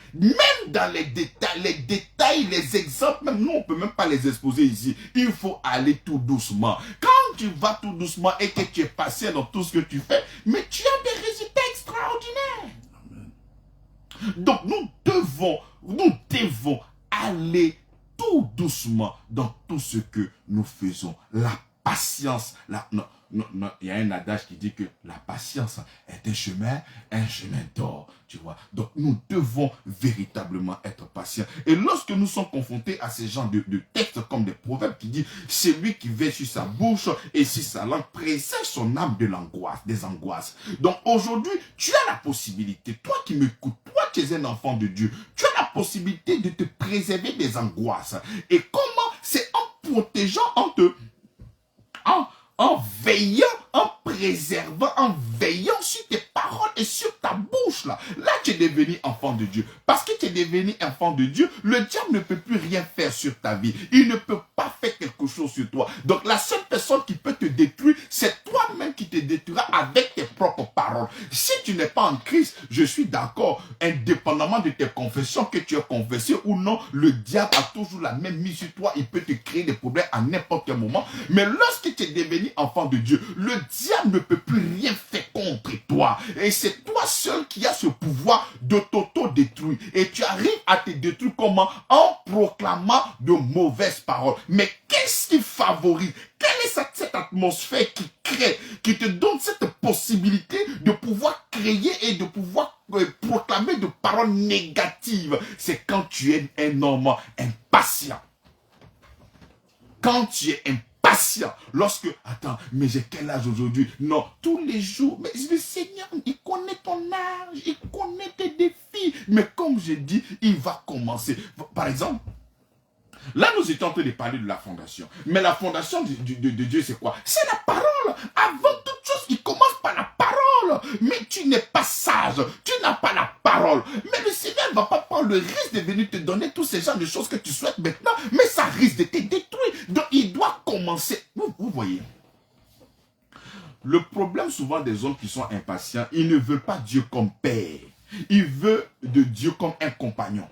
les exemples, même nous, on ne peut même pas les exposer ici. Il faut aller tout doucement. Quand tu vas tout doucement et que tu es patient dans tout ce que tu fais, mais tu as des résultats extraordinaires. Amen. Donc nous devons aller tout doucement dans tout ce que nous faisons. La patience, il y a un adage qui dit que la patience est un chemin d'or, tu vois. Donc nous devons véritablement être patients. Et lorsque nous sommes confrontés à ces genres de textes comme des proverbes qui disent « Celui qui veille sur sa bouche et sur sa langue préserve son âme de l'angoisse, des angoisses. » Donc aujourd'hui, tu as la possibilité, toi qui m'écoutes, toi qui es un enfant de Dieu, tu as la possibilité de te préserver des angoisses. Et comment? C'est en protégeant, en veillant, en préservant, en veillant sur tes paroles et sur ta bouche. Là tu es devenu enfant de Dieu, parce que tu es devenu enfant de Dieu, le diable ne peut plus rien faire sur ta vie. Il ne peut pas faire quelque chose sur toi. Donc la seule personne qui peut te détruire, c'est toi-même qui te détruira avec tes propres paroles. Si tu n'es pas en Christ, je suis d'accord, indépendamment de tes confessions que tu as confessées ou non, le diable a toujours la même mise sur toi. Il peut te créer des problèmes à n'importe quel moment. Mais lorsque tu es devenu enfant de Dieu, le diable ne peut plus rien faire contre toi. Et c'est toi seul qui as ce pouvoir de t'auto-détruire. Et tu arrives à te détruire comment? En proclamant de mauvaises paroles. Mais qu'est-ce qui favorise? Quelle est cette atmosphère qui crée, qui te donne cette possibilité de pouvoir créer et de pouvoir proclamer de paroles négatives? C'est quand tu es un homme impatient. Quand tu es impatient, lorsque, attends, mais j'ai quel âge aujourd'hui? Non, tous les jours, mais le Seigneur, il connaît ton âge, il connaît tes défis. Mais comme j'ai dit, il va commencer. Par exemple, là, nous étions en train de parler de la fondation. Mais la fondation de Dieu, c'est quoi? C'est la parole. Avant toute chose, il commence par la parole. Mais tu n'es pas sage. Tu n'as pas la parole. Mais le Seigneur ne va pas prendre le risque de venir te donner tous ces genres de choses que tu souhaites maintenant. Mais ça risque de te détruire. Donc, il doit commencer. Vous voyez. Le problème souvent des hommes qui sont impatients, ils ne veulent pas Dieu comme père. Ils veulent de Dieu comme un compagnon.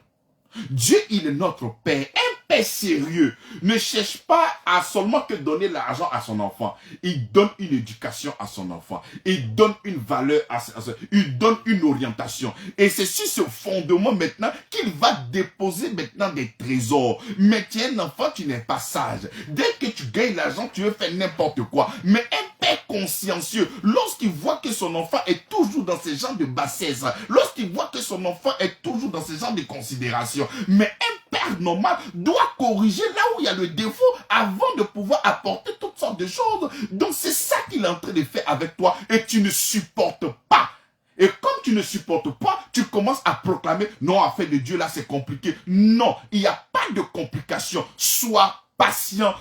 Dieu, il est notre père. Un père sérieux ne cherche pas à seulement que donner l'argent à son enfant. Il donne une éducation à son enfant. Il donne une valeur à son enfant. Il donne une orientation. Et c'est sur ce fondement maintenant qu'il va déposer maintenant des trésors. Mais tu es un enfant, tu n'es pas sage. Dès que tu gagnes l'argent, tu veux faire n'importe quoi. Mais un père consciencieux, lorsqu'il voit que son enfant est toujours dans ce genre de bassesse, lorsqu'il voit que son enfant est toujours dans ce genre de considération, mais un père normal doit corriger là où il y a le défaut avant de pouvoir apporter toutes sortes de choses. Donc c'est ça qu'il est en train de faire avec toi et tu ne supportes pas. Et comme tu ne supportes pas, tu commences à proclamer, non, affaire de Dieu là c'est compliqué. Non, il n'y a pas de complication. Sois patient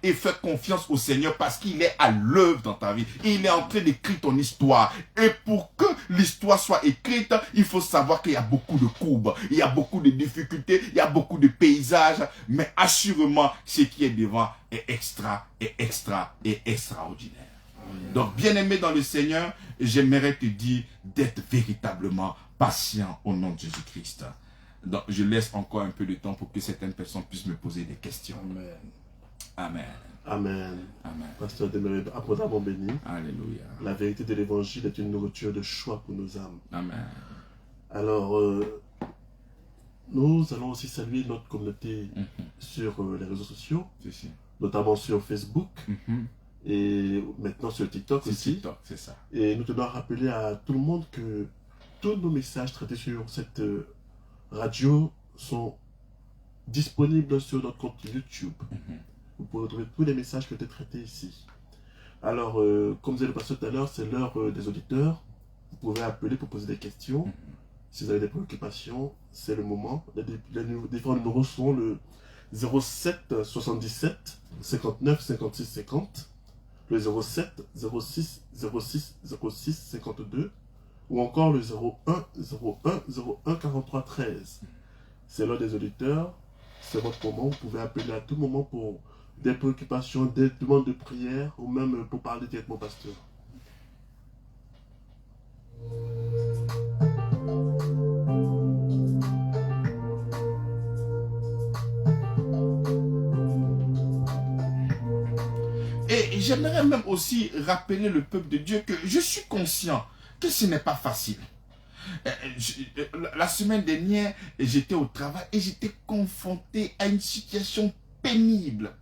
et fais confiance au Seigneur parce qu'il est à l'œuvre dans ta vie. Il est en train d'écrire ton histoire. Et pour que l'histoire soit écrite, il faut savoir qu'il y a beaucoup de courbes, il y a beaucoup de difficultés, il y a beaucoup de paysages. Mais assurément, ce qui est devant est extraordinaire. Donc, bien-aimé dans le Seigneur, j'aimerais te dire d'être véritablement patient au nom de Jésus-Christ. Donc, je laisse encore un peu de temps pour que certaines personnes puissent me poser des questions. Amen. Amen. Amen. Amen. Pasteur Demeuré, abondamment béni. Alléluia. La vérité de l'évangile est une nourriture de choix pour nos âmes. Amen. Alors, nous allons aussi saluer notre communauté sur les réseaux sociaux, notamment sur Facebook et maintenant sur TikTok aussi. TikTok, c'est ça. Et nous tenons à rappeler à tout le monde que tous nos messages traités sur cette radio sont disponibles sur notre compte YouTube. Vous pouvez trouver tous les messages qui ont été traités ici. Alors, comme vous avez passé tout à l'heure, c'est l'heure des auditeurs. Vous pouvez appeler pour poser des questions. Si vous avez des préoccupations, c'est le moment. Les différents numéros sont le 07 77 59 56 50, le 07 06 06 06 52, ou encore le 01 01 01 43 13. C'est l'heure des auditeurs, c'est votre moment. Vous pouvez appeler à tout moment pour des préoccupations, des demandes de prière, ou même pour parler directement au pasteur. Et j'aimerais même aussi rappeler le peuple de Dieu que je suis conscient que ce n'est pas facile. La semaine dernière, j'étais au travail et j'étais confronté à une situation pénible,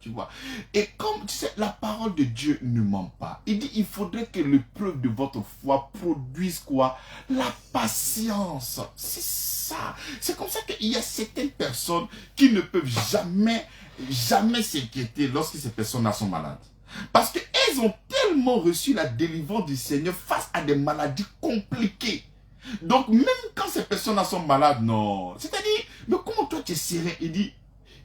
tu vois. Et comme tu sais, la parole de Dieu ne ment pas. Il dit, il faudrait que l'épreuve de votre foi produise quoi? La patience. C'est ça. C'est comme ça qu'il y a certaines personnes qui ne peuvent jamais s'inquiéter lorsque ces personnes-là sont malades. Parce qu'elles ont tellement reçu la délivrance du Seigneur face à des maladies compliquées. Donc même quand ces personnes-là sont malades, non. C'est-à-dire, mais comment toi tu es serein? Il dit,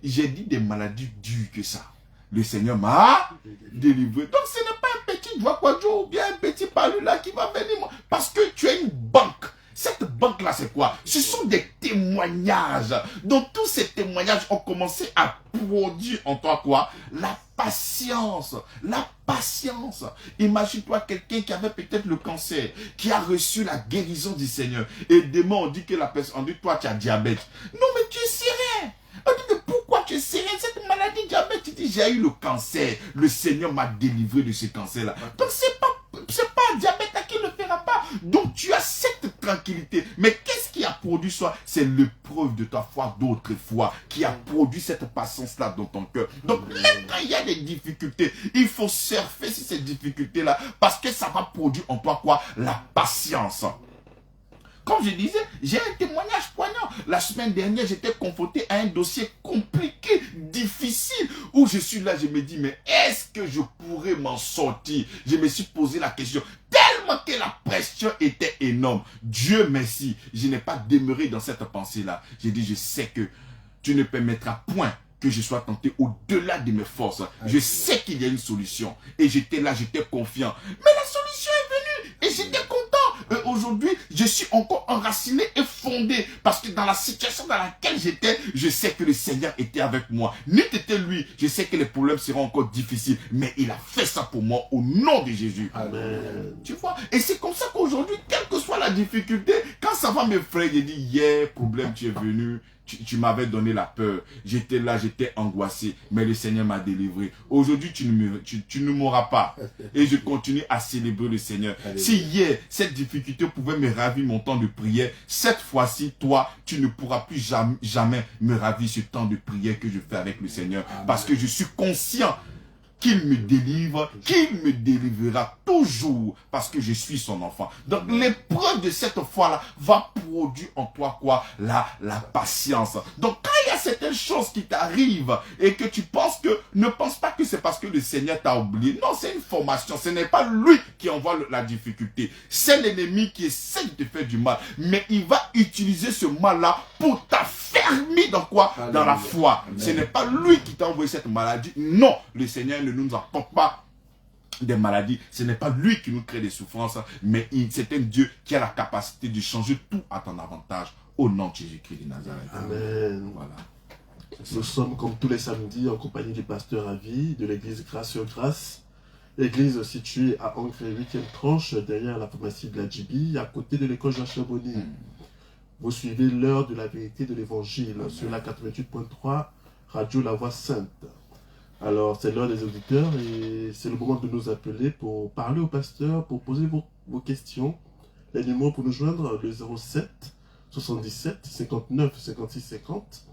j'ai dit des maladies dures que ça. Le Seigneur m'a délivré. Donc ce n'est pas un petit Dwakwadjo ou bien un petit Palu là qui va venir. Parce que tu as une banque. Cette banque-là, c'est quoi? Ce sont des témoignages. Donc, tous ces témoignages ont commencé à produire en toi quoi? La patience. La patience. Imagine-toi quelqu'un qui avait peut-être le cancer, qui a reçu la guérison du Seigneur. Et demain, on dit que la personne, on dit, toi, tu as diabète. Non, mais tu es serein. On dit, mais pourquoi tu es serein? Cette maladie diabète, tu dis, j'ai eu le cancer. Le Seigneur m'a délivré de ce cancer-là. Donc, c'est pas diabète à qui ne le fera pas. Donc, tu as cette tranquillité. Mais qu'est-ce qui a produit ça? C'est l'épreuve de ta foi d'autrefois qui a produit cette patience-là dans ton cœur. Donc, même quand il y a des difficultés, il faut surfer sur ces difficultés-là parce que ça va produire en toi quoi? La patience. Comme je disais, j'ai un témoignage poignant. La semaine dernière, j'étais confronté à un dossier compliqué, difficile, où je suis là, je me dis, mais est-ce que je pourrais m'en sortir? Je me suis posé la question, tellement que la pression était énorme. Dieu merci, je n'ai pas demeuré dans cette pensée-là. J'ai dit, je sais que tu ne permettras point que je sois tenté au-delà de mes forces. Je sais qu'il y a une solution. Et j'étais là, j'étais confiant. Mais la solution est venue et j'étais content. Aujourd'hui, je suis encore enraciné et fondé. Parce que dans la situation dans laquelle j'étais, je sais que le Seigneur était avec moi. N'eût été lui, je sais que les problèmes seront encore difficiles. Mais il a fait ça pour moi au nom de Jésus. Amen. Tu vois? Et c'est comme ça qu'aujourd'hui, quelle que soit la difficulté, quand ça va me frère, j'ai dit, hier, problème, tu es venu. Tu m'avais donné la peur. J'étais là, j'étais angoissé. Mais le Seigneur m'a délivré. Aujourd'hui, tu ne mourras pas. Et je continue à célébrer le Seigneur. Alléluia. Si hier, cette difficulté pouvait me ravir mon temps de prière, cette fois-ci, toi, tu ne pourras plus jamais me ravir ce temps de prière que je fais avec le Seigneur. Amen. Parce que je suis conscient qu'il me délivre, qu'il me délivrera toujours parce que je suis son enfant. Donc l'épreuve de cette foi-là va produire en toi quoi? La patience. Donc quand il y a certaines choses qui t'arrivent et que tu penses que, ne pense pas que c'est parce que le Seigneur t'a oublié. Non, c'est une formation. Ce n'est pas lui qui envoie la difficulté. C'est l'ennemi qui essaie de te faire du mal. Mais il va utiliser ce mal-là pour t'affermir dans quoi? Dans la foi. Amen. Ce n'est pas lui qui t'a envoyé cette maladie. Non, le Seigneur ne nous apporte pas des maladies. Ce n'est pas lui qui nous crée des souffrances, mais c'est un Dieu qui a la capacité de changer tout à ton avantage. Au nom de Jésus-Christ de Nazareth. Amen. Voilà. Nous sommes comme tous les samedis en compagnie du pasteur Avi de l'église Grâce sur Grâce. Église située à Ancré 8e tranche, derrière la pharmacie de la Djibi, à côté de l'école Jean Charbonnier. Vous suivez l'heure de la vérité de l'évangile sur la 88.3 Radio La Voix Sainte. Alors, c'est l'heure des auditeurs et c'est le moment de nous appeler pour parler au pasteur, pour poser vos questions. Les numéros pour nous joindre, le 07 77 59 56 50,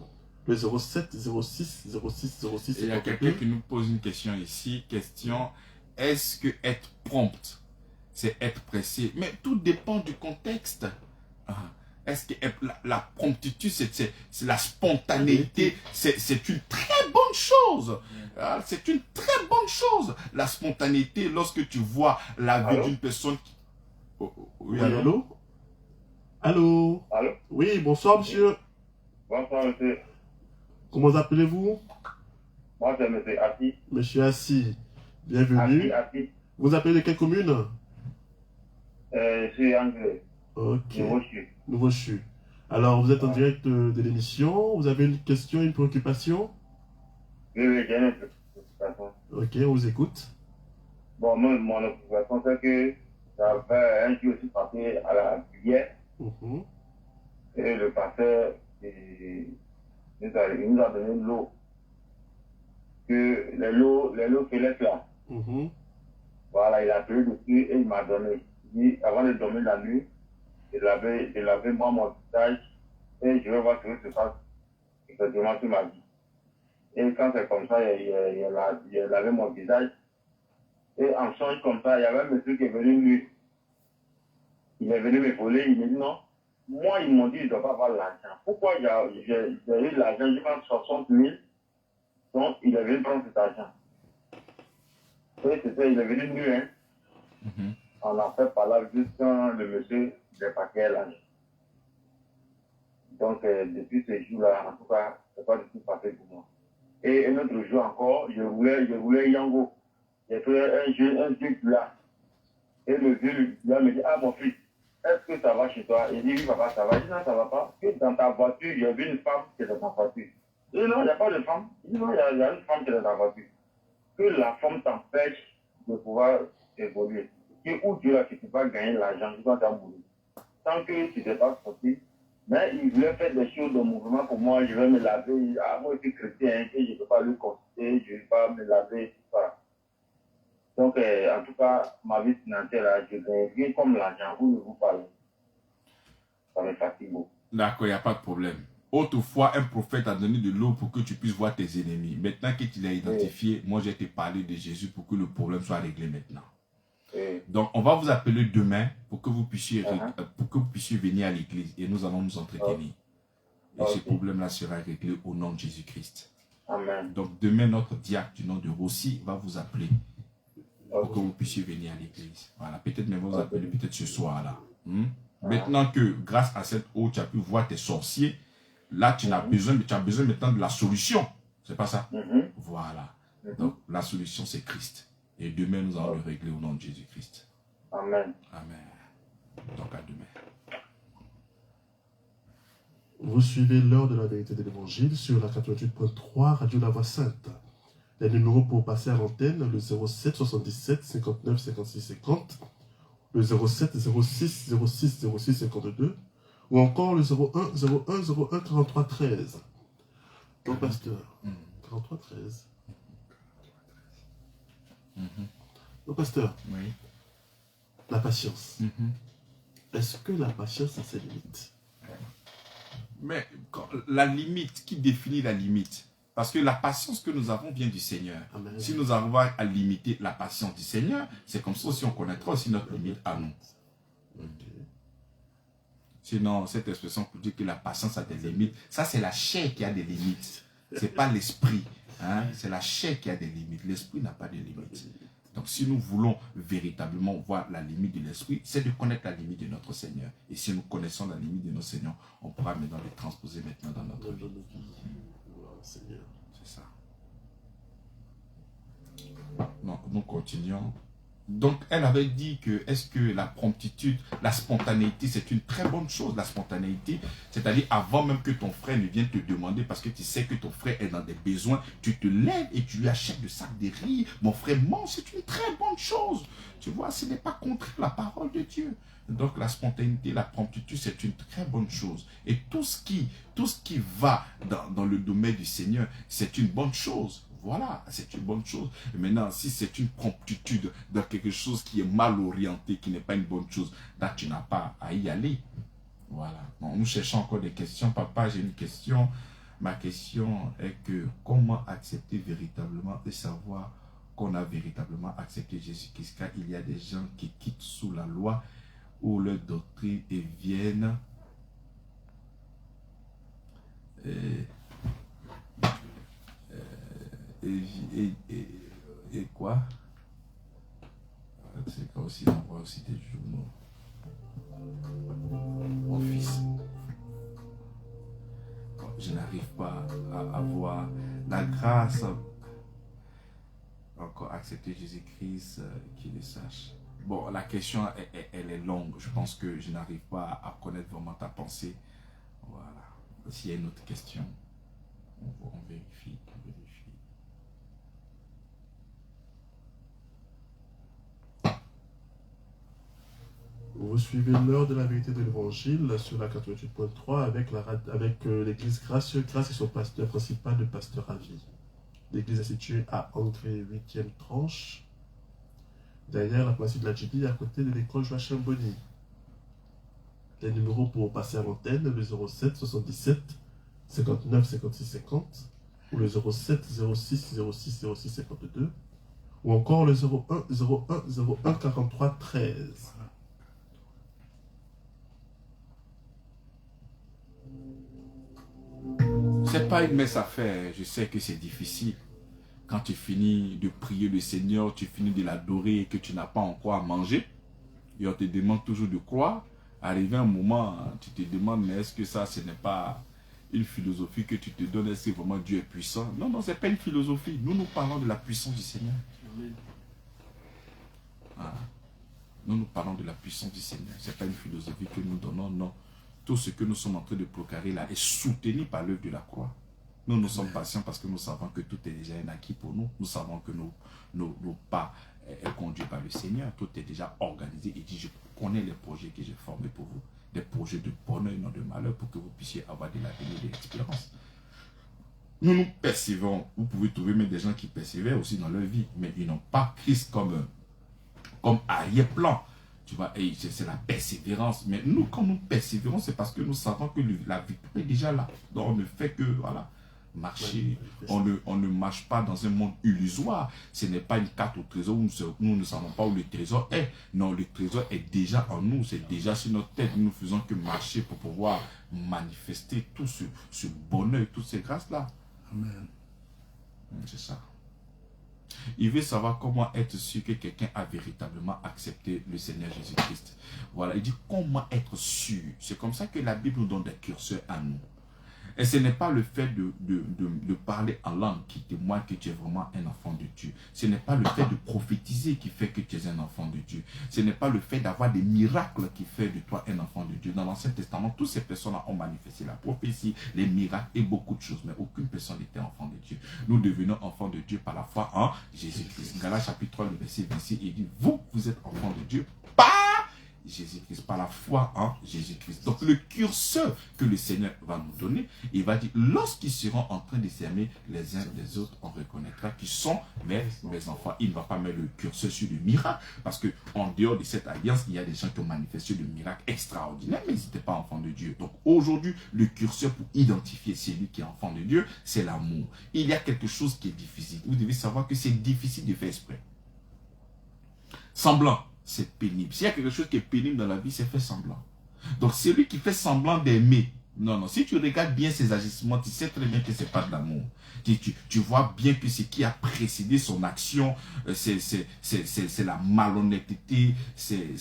le 07 06 06 06 Et il y a 52. quelqu'un qui nous pose une question ici. Question, est-ce que être prompt, c'est être pressé? Mais tout dépend du contexte. Ah. Est-ce que la promptitude, c'est la spontanéité, c'est une très bonne chose. Ah, c'est une très bonne chose. La spontanéité, lorsque tu vois la vie d'une personne qui... Oui, allô? Allô? Allô? Oui, bonsoir monsieur. Bonsoir, monsieur. Comment appelez-vous? Moi, c'est monsieur Assis. Monsieur Assis, bienvenue. Assis. Vous appelez de quelle commune? Je suis anglais. Ok, Nouveau-Chu. Nouveau-Chu. Alors, vous êtes en direct de l'émission. Vous avez une question, une préoccupation? Oui, j'ai une préoccupation. Ok, on vous écoute. Bon, moi, mon préoccupation, c'est que j'avais un jour aussi passé à la prière Mhm. et le pasteur il nous a donné l'eau. Que les lots célestes là, Mhm. voilà, il a pris dessus et il m'a donné. Il dit, avant de dormir la nuit, je lavais moi mon visage et je vais voir ce qui se passe exactement sur ma vie. Et quand c'est comme ça, il a lavé mon visage. Et en change comme ça, il y avait un monsieur qui est venu nu. Il est venu m'épauler, il me dit non. Moi, ils m'ont dit, je ne dois pas avoir l'argent. Pourquoi j'ai eu l'argent, je pense 60 000. Donc, il est venu prendre cet argent. Et il est venu nu, hein. Mhm. On a fait par là juste quand le monsieur est parti à l'âge. Donc, depuis ce jour-là, en tout cas, c'est pas du tout passé pour moi. Et un autre jour encore, je voulais Yango. j'ai fait un jeu là. Et le vieux là me dit, ah mon fils, est-ce que ça va chez toi? Il dit, oui papa, ça va. Il dit, non, ça va pas. Que dans ta voiture, il y avait une femme qui est dans ta voiture. Il dit, non, il n'y a pas de femme. Il dit, non, il y a une femme qui est dans ta voiture. Que la femme t'empêche de pouvoir évoluer. Et où tu ne peux pas gagner l'argent, tu dois t'abouler. Tant que tu ne t'es pas sorti, mais il voulait faire des choses de mouvement pour moi, je vais me laver. Ah, moi, je suis chrétien, je ne peux pas le consulter, je ne vais pas me laver, tout ça. Donc, en tout cas, ma vie financière, là, je gagne bien comme l'argent, où je vous parle. Ça me fatigue beaucoup. D'accord, il n'y a pas de problème. Autrefois, un prophète a donné de l'eau pour que tu puisses voir tes ennemis. Maintenant que tu l'as identifié, moi, je vais te parler de Jésus pour que le problème soit réglé maintenant. Donc, on va vous appeler demain pour que vous puissiez, venir à l'église et nous allons nous entretenir. Et ce problème-là sera réglé au nom de Jésus-Christ. Amen. Donc, demain, notre diacre du nom de Rossi va vous appeler pour que vous puissiez venir à l'église. Voilà, peut-être même vous appeler peut-être ce soir-là. Maintenant que, grâce à cette eau, tu as pu voir tes sorciers, là, tu as besoin maintenant de la solution. C'est pas ça? Voilà. Donc, la solution, c'est Christ. Et demain, nous allons le régler au nom de Jésus-Christ. Amen. Amen. Donc, à demain. Vous suivez l'heure de la vérité de l'évangile sur la 88.3 Radio La Voix Sainte. Les numéros pour passer à l'antenne, le 07 77 59 56 50, le 07 06 06 06 52, ou encore le 01 01 01 43 13. Donc, pasteur, 43 13. Donc, pasteur, Oui. la patience. Est-ce que la patience a ses limites? Mais la limite, qui définit la limite? Parce que la patience que nous avons vient du Seigneur. Amen. Si nous arrivons à limiter la patience du Seigneur, c'est comme ça aussi on connaîtra aussi notre limite à nous. Sinon, cette expression pour dire que la patience a des limites, ça c'est la chair qui a des limites. Ce n'est pas l'esprit. Hein? C'est la chair qui a des limites. L'esprit n'a pas de limites. Donc si nous voulons véritablement voir la limite de l'esprit, c'est de connaître la limite de notre Seigneur. Et si nous connaissons la limite de notre Seigneur, on pourra maintenant les transposer maintenant dans notre vie. Seigneur. C'est ça. Donc nous continuons. Donc elle avait dit que est-ce que la promptitude, la spontanéité, c'est une très bonne chose. La spontanéité, c'est-à-dire avant même que ton frère ne vienne te demander, parce que tu sais que ton frère est dans des besoins, tu te lèves et tu lui achètes le sac de riz. Mon frère mange, c'est une très bonne chose. Tu vois, ce n'est pas contre la parole de Dieu. Donc la spontanéité, la promptitude, c'est une très bonne chose. Et tout ce qui va dans le domaine du Seigneur, c'est une bonne chose. Voilà, c'est une bonne chose. Et maintenant, si c'est une promptitude dans quelque chose qui est mal orienté, qui n'est pas une bonne chose, là, tu n'as pas à y aller. Voilà. Bon, nous cherchons encore des questions. Papa, j'ai une question. Ma question est que comment accepter véritablement et savoir qu'on a véritablement accepté Jésus-Christ, car il y a des gens qui quittent sous la loi ou leur doctrine et viennent et quoi? C'est pas aussi, on voit aussi des journaux. Mon fils, je n'arrive pas à avoir la grâce encore accepter Jésus-Christ, qu'il le sache. Bon, la question, elle est longue. Je pense que je n'arrive pas à connaître vraiment ta pensée. Voilà. S'il y a une autre question, on vérifie. Vous suivez l'heure de la vérité de l'évangile sur la 88.3 avec l'église Grâce et son pasteur principal, le pasteur Ravi. L'église est située à André 8e tranche, derrière la place de la Djibi, à côté de l'école Joachim Bonny. Les numéros pour passer à l'antenne, le 07 77 59 56 50, ou le 07 06 06 06 52, ou encore le 01 01 01 43 13. C'est pas une messe à faire, je sais que c'est difficile. Quand tu finis de prier le Seigneur, tu finis de l'adorer et que tu n'as pas encore à manger, et on te demande toujours de croire, arrivé un moment, tu te demandes, mais est-ce que ça, ce n'est pas une philosophie que tu te donnes, est-ce que vraiment Dieu est puissant? Non, non, ce n'est pas une philosophie. Nous parlons de la puissance du Seigneur. Hein. Nous parlons de la puissance du Seigneur. Ce n'est pas une philosophie que nous donnons, non. Tout ce que nous sommes en train de proclamer là est soutenu par l'œuvre de la croix. Nous sommes patients parce que nous savons que tout est déjà un acquis pour nous. Nous savons que nos pas est conduit par le Seigneur. Tout est déjà organisé. Il dit, je connais les projets que j'ai formés pour vous. Des projets de bonheur et non de malheur pour que vous puissiez avoir de l'avenir et de l'expérience. Nous persévérons. Vous pouvez trouver même des gens qui persévèrent aussi dans leur vie. Mais ils n'ont pas Christ comme arrière-plan. Tu vois, et c'est la persévérance. Mais nous, quand nous persévérons, c'est parce que nous savons que la victoire est déjà là. Donc on ne fait que, voilà, marcher. On ne marche pas dans un monde illusoire. Ce n'est pas une carte au trésor où nous ne savons pas où le trésor est. Non, le trésor est déjà en nous. C'est déjà sur notre tête. Nous ne faisons que marcher pour pouvoir manifester tout ce bonheur, toutes ces grâces-là. Amen. C'est ça. Il veut savoir comment être sûr que quelqu'un a véritablement accepté le Seigneur Jésus-Christ. Voilà, il dit comment être sûr. C'est comme ça que la Bible nous donne des curseurs à nous. Et ce n'est pas le fait de parler en langue qui témoigne que tu es vraiment un enfant de Dieu. Ce n'est pas le fait de prophétiser qui fait que tu es un enfant de Dieu. Ce n'est pas le fait d'avoir des miracles qui fait de toi un enfant de Dieu. Dans l'Ancien Testament, toutes ces personnes ont manifesté la prophétie, les miracles et beaucoup de choses. Mais aucune personne n'était enfant de Dieu. Nous devenons enfants de Dieu par la foi en Jésus-Christ. Galates chapitre 3, le verset 26, il dit, vous êtes enfants de Dieu par Jésus-Christ, par la foi en Jésus-Christ. Donc le curseur que le Seigneur va nous donner, il va dire, lorsqu'ils seront en train de s'aimer les uns des autres, on reconnaîtra qu'ils sont mes enfants. Il ne va pas mettre le curseur sur le miracle, parce qu'en dehors de cette alliance, il y a des gens qui ont manifesté le miracle extraordinaire, mais ils n'étaient pas enfants de Dieu. Donc aujourd'hui, le curseur pour identifier celui qui est enfant de Dieu, c'est l'amour. Il y a quelque chose qui est difficile. Vous devez savoir que c'est difficile de faire exprès. Semblant. C'est pénible. S'il y a quelque chose qui est pénible dans la vie, c'est faire semblant. Donc, celui qui fait semblant d'aimer, non, si tu regardes bien ses agissements, tu sais très bien que ce n'est pas de l'amour. Tu vois bien que ce qui a précédé son action, c'est la malhonnêteté, c'est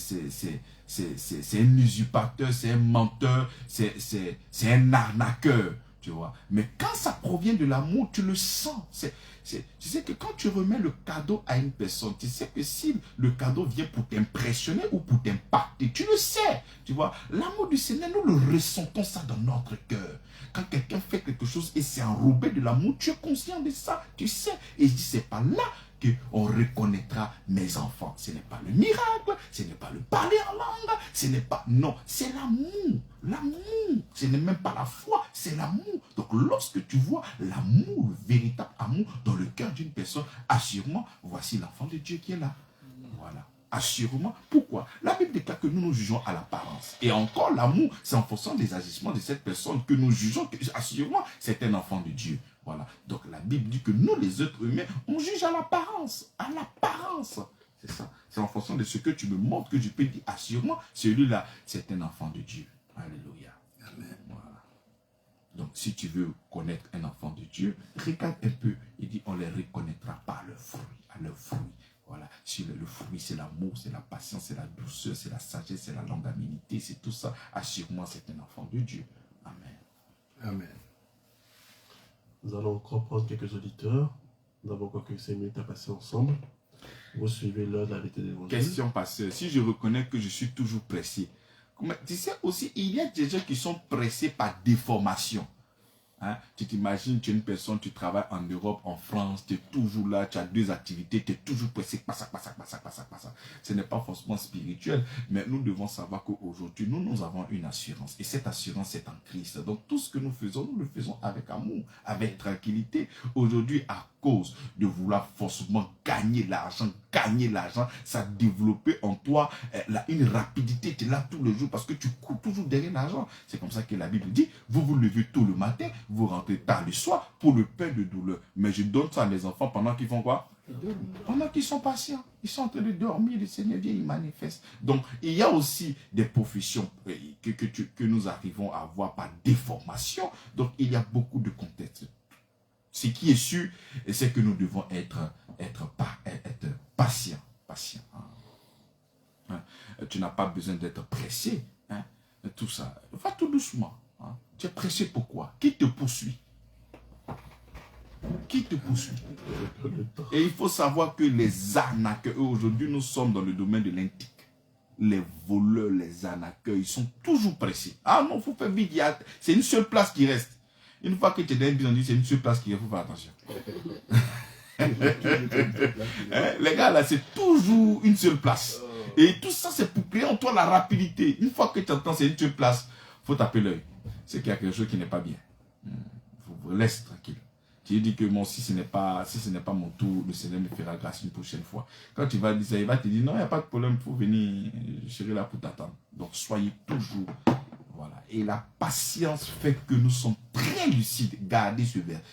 un usurpateur, c'est un menteur, c'est un arnaqueur, tu vois. Mais quand ça provient de l'amour, tu le sens. Tu sais que quand tu remets le cadeau à une personne, tu sais que si le cadeau vient pour t'impressionner ou pour t'impacter, tu le sais. Tu vois, l'amour du Seigneur, nous le ressentons ça dans notre cœur. Quand quelqu'un fait quelque chose et c'est enrobé de l'amour, tu es conscient de ça, tu sais. Et je dis, c'est pas là qu'on reconnaîtra mes enfants. Ce n'est pas le miracle, ce n'est pas le parler en langue, ce n'est pas... Non, c'est l'amour. L'amour, ce n'est même pas la foi, c'est l'amour. Donc lorsque tu vois l'amour, le véritable amour dans le cœur d'une personne, assurément, voici l'enfant de Dieu qui est là. Voilà. Assurément. Pourquoi? La Bible déclare que nous nous jugeons à l'apparence. Et encore, l'amour, c'est en fonction des agissements de cette personne que nous jugeons que, assurément, c'est un enfant de Dieu. Voilà. Donc la Bible dit que nous, les êtres humains, on juge à l'apparence. À l'apparence. C'est ça. C'est en fonction de ce que tu me montres que je peux dire assurément, celui-là, c'est un enfant de Dieu. Alléluia. Amen. Voilà. Donc, si tu veux connaître un enfant de Dieu, regarde un peu. Il dit, on les reconnaîtra par leurs fruits. À leurs fruits. Voilà. Si le fruit, c'est l'amour, c'est la patience, c'est la douceur, c'est la sagesse, c'est la longanimité, c'est tout ça. Assurément, c'est un enfant de Dieu. Amen. Amen. Nous allons encore prendre quelques auditeurs. Nous avons encore quelques minutes à passer ensemble. Vous suivez l'heure de la vérité de l'évangile. Question pasteur. Si je reconnais que je suis toujours pressé, tu sais aussi, il y a des gens qui sont pressés par déformation. Hein? Tu t'imagines, tu es une personne, tu travailles en Europe, en France, tu es toujours là, tu as deux activités, tu es toujours pressé, passe. Ce n'est pas forcément spirituel, mais nous devons savoir qu'aujourd'hui, nous avons une assurance. Et cette assurance est en Christ. Donc tout ce que nous le faisons avec amour, avec tranquillité. Aujourd'hui, à cause de vouloir forcément gagner l'argent, ça a développé en toi une rapidité. Tu es là tous les jours parce que tu cours toujours derrière l'argent. C'est comme ça que la Bible dit, vous vous levez tôt le matin, vous rentrez tard le soir pour le pain de douleur. Mais je donne ça à mes enfants pendant qu'ils font quoi? Pendant qu'ils sont patients. Ils sont en train de dormir, le Seigneur vient, il manifeste. Donc, il y a aussi des professions que nous arrivons à avoir par déformation. Donc, il y a beaucoup de contextes. Ce qui est sûr, c'est que nous devons être patients. Hein? Tu n'as pas besoin d'être pressé. Hein? Tout ça. Va tout doucement. Hein? Tu es pressé pourquoi? Qui te poursuit? Qui te poursuit? Le temps. Et il faut savoir que les arnaqueurs, aujourd'hui nous sommes dans le domaine de l'intique. Les voleurs, les arnaqueurs, ils sont toujours pressés. Ah non, il faut faire vite, c'est une seule place qui reste. Une fois que tu es dans une business, on dit c'est une seule place qui reste, il faut faire attention. Les gars là, c'est toujours une seule place. Et tout ça, c'est pour créer en toi la rapidité. Une fois que tu entends c'est une seule place, il faut taper l'œil. C'est qu'il y a quelque chose qui n'est pas bien. Il faut vous laisser tranquille. Tu dis que moi, si ce n'est pas mon tour, le Seigneur me fera grâce une prochaine fois. Quand tu vas dire ça, il va te dire non, il n'y a pas de problème, il faut venir, je serai là pour t'attendre. Donc soyez toujours. Voilà. Et la patience fait que nous sommes très lucides. Gardez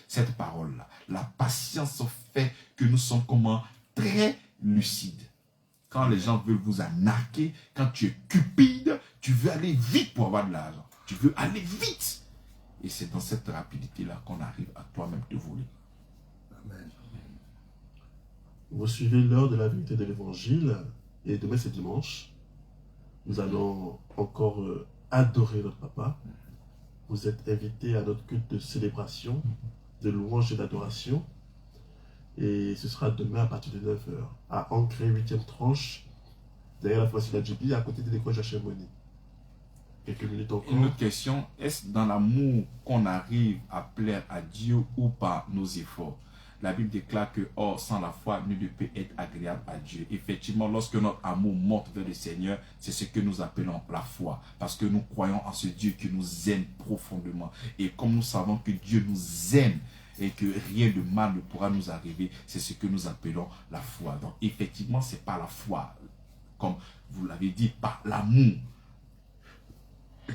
cette parole-là. La patience fait que nous sommes comment? Très lucides. Quand les gens veulent vous arnaquer, quand tu es cupide, tu veux aller vite pour avoir de l'argent. Tu veux aller vite. Et c'est dans cette rapidité-là qu'on arrive à toi-même te voler. Amen. Vous suivez l'heure de la vérité de l'évangile. Et demain, c'est dimanche. Nous allons encore adorer notre papa. Vous êtes invités à notre culte de célébration, de louange et d'adoration. Et ce sera demain à partir de 9h à Ancré 8e tranche, derrière la pharmacie de la JB, à côté de l'école Jachem-Moni. Quelques minutes encore. Une autre question, est-ce dans l'amour qu'on arrive à plaire à Dieu ou par nos efforts? La Bible déclare que, or, sans la foi, nul ne peut être agréable à Dieu. Effectivement, lorsque notre amour monte vers le Seigneur, c'est ce que nous appelons la foi. Parce que nous croyons en ce Dieu qui nous aime profondément. Et comme nous savons que Dieu nous aime et que rien de mal ne pourra nous arriver, c'est ce que nous appelons la foi. Donc, effectivement, c'est pas la foi, comme vous l'avez dit, par l'amour,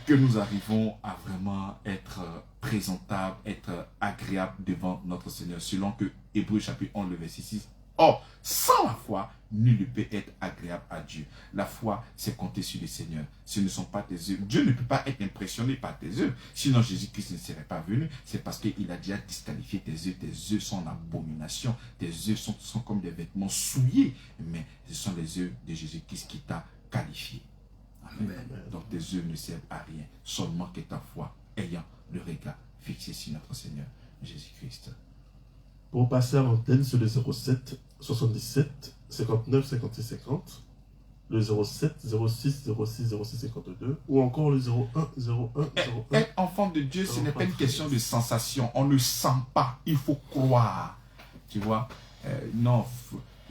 que nous arrivons à vraiment être présentables, être agréables devant notre Seigneur. Selon que Hébreux chapitre 11, le verset 6. Or, sans la foi, nul ne peut être agréable à Dieu. La foi, c'est compter sur le Seigneur. Ce ne sont pas tes œuvres. Dieu ne peut pas être impressionné par tes œuvres. Sinon, Jésus-Christ ne serait pas venu. C'est parce qu'il a déjà disqualifié tes œuvres. Tes œuvres sont en abomination. Tes œuvres sont comme des vêtements souillés. Mais ce sont les œuvres de Jésus-Christ qui t'a qualifié. Amen. Donc tes œuvres ne servent à rien, seulement que ta foi ayant le regard fixé sur notre Seigneur Jésus-Christ. Pour passer à l'antenne sur le 07 77 59 56 50, le 07 06 06 06 52 ou encore le 01 01 01. Être enfant de Dieu, ce n'est pas une question de sensation. On ne sent pas, il faut croire. Tu vois, non.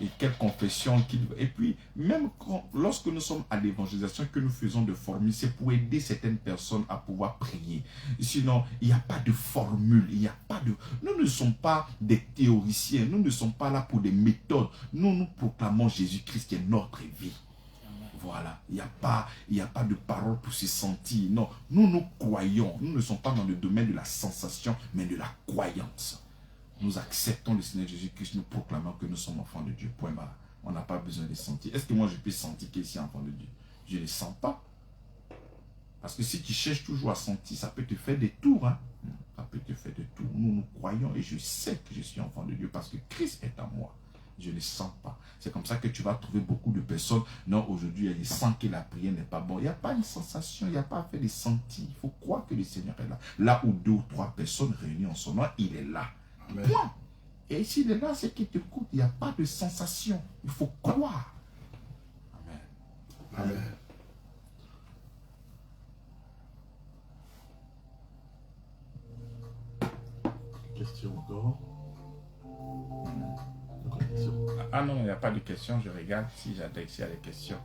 Et quelle confession qu'il... Et puis, même lorsque nous sommes à l'évangélisation, que nous faisons de formules, c'est pour aider certaines personnes à pouvoir prier. Sinon, il n'y a pas de formule, il n'y a pas de... Nous ne sommes pas des théoriciens, nous ne sommes pas là pour des méthodes. Nous proclamons Jésus-Christ qui est notre vie. Voilà, il n'y a pas de parole pour se sentir. Non, nous croyons. Nous ne sommes pas dans le domaine de la sensation, mais de la croyance. Nous acceptons le Seigneur Jésus-Christ, nous proclamons que nous sommes enfants de Dieu. Point barre. On n'a pas besoin de sentir. Est-ce que moi je peux sentir que je suis enfant de Dieu? Je ne sens pas. Parce que si tu cherches toujours à sentir, ça peut te faire des tours. Hein? Ça peut te faire des tours. Nous croyons et je sais que je suis enfant de Dieu parce que Christ est en moi. Je ne sens pas. C'est comme ça que tu vas trouver beaucoup de personnes. Non, aujourd'hui, ils sentent que la prière n'est pas bonne. Il n'y a pas une sensation, il n'y a pas à faire des sentir. Il faut croire que le Seigneur est là. Là où 2 ou 3 personnes réunies en son nom, il est là. Point. Et s'il est là, c'est qu'il t'écoute. Il n'y a pas de sensation. Il faut croire. Amen. Amen. Question encore. Question. Ah non, il n'y a pas de questions. Je regarde si j'adhère s'il y a des questions.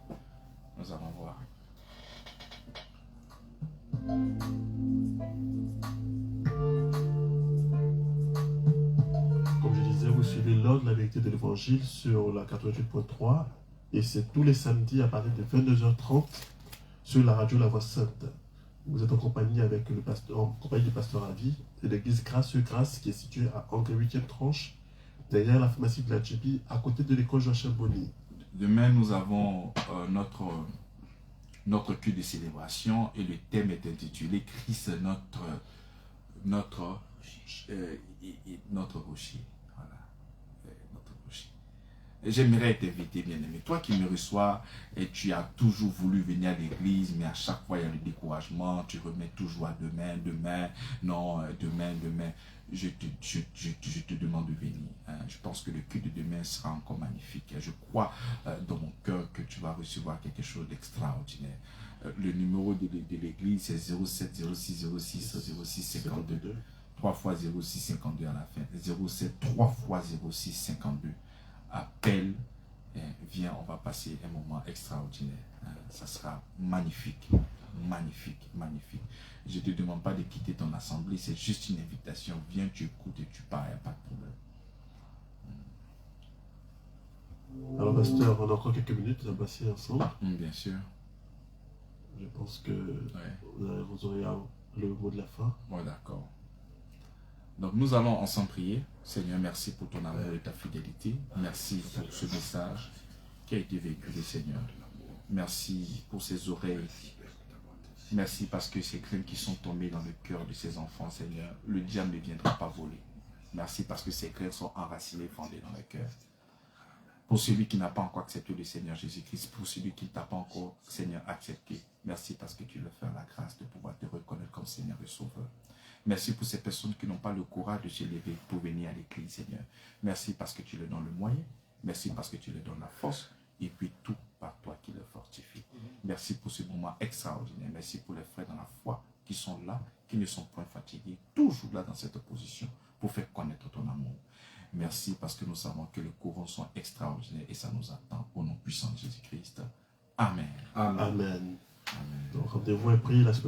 Nous allons voir. Comme je disais, vous suivez l'ordre de la vérité de l'évangile sur la 88.3 et c'est tous les samedis à partir de 22h30 sur la radio La Voix Sainte. Vous êtes en compagnie avec le pasteur, en compagnie du pasteur Avi de l'église Grâce qui est située à Ancré 8e tranche, derrière la pharmacie de la JB, à côté de l'école Joachim-Bonny. Demain, nous avons notre culte de célébration et le thème est intitulé Christ notre rocher. Voilà. Notre rocher. J'aimerais t'inviter, bien-aimé. Toi qui me reçois et tu as toujours voulu venir à l'église, mais à chaque fois il y a le découragement, tu remets toujours à demain, demain. je te demande de venir. Hein. Je pense que le culte de demain sera encore magnifique. Je crois dans mon cœur que tu vas recevoir quelque chose d'extraordinaire. Le numéro de l'église, c'est 07 06 06 06 52. 3 fois 06 52 à la fin. 07 3 fois 06 52. Appelle, viens, on va passer un moment extraordinaire. Ça sera magnifique, magnifique, magnifique. Je ne te demande pas de quitter ton assemblée, c'est juste une invitation. Viens, tu écoutes et tu pars, il n'y a pas de problème. Alors, pasteur, on a encore quelques minutes à passer ensemble. Bien sûr. Je pense que vous aurez le mot de la fin. Bon, d'accord. Donc, nous allons ensemble prier. Seigneur, merci pour ton amour et ta fidélité. Merci pour ce message qui a été véhiculé, Seigneur. Merci pour ces oreilles. Merci parce que ces graines qui sont tombées dans le cœur de ces enfants, Seigneur, le diable ne viendra pas voler. Merci parce que ces graines sont enracinées, fondées dans le cœur. Pour celui qui n'a pas encore accepté le Seigneur Jésus-Christ, pour celui qui ne t'a pas encore, Seigneur, accepté, merci parce que tu leur fais la grâce de pouvoir te reconnaître comme Seigneur et Sauveur. Merci pour ces personnes qui n'ont pas le courage de se lever pour venir à l'église, Seigneur. Merci parce que tu leur donnes le moyen. Merci parce que tu leur donnes la force. Et puis tout par toi qui le fortifie. Merci pour ce moment extraordinaire. Merci pour les frères dans la foi qui sont là, qui ne sont point fatigués, toujours là dans cette position pour faire connaître ton amour. Merci parce que nous savons que les courants sont extraordinaires et ça nous attend au nom puissant de Jésus-Christ. Amen. Amen. Donc rendez-vous et priez la semaine.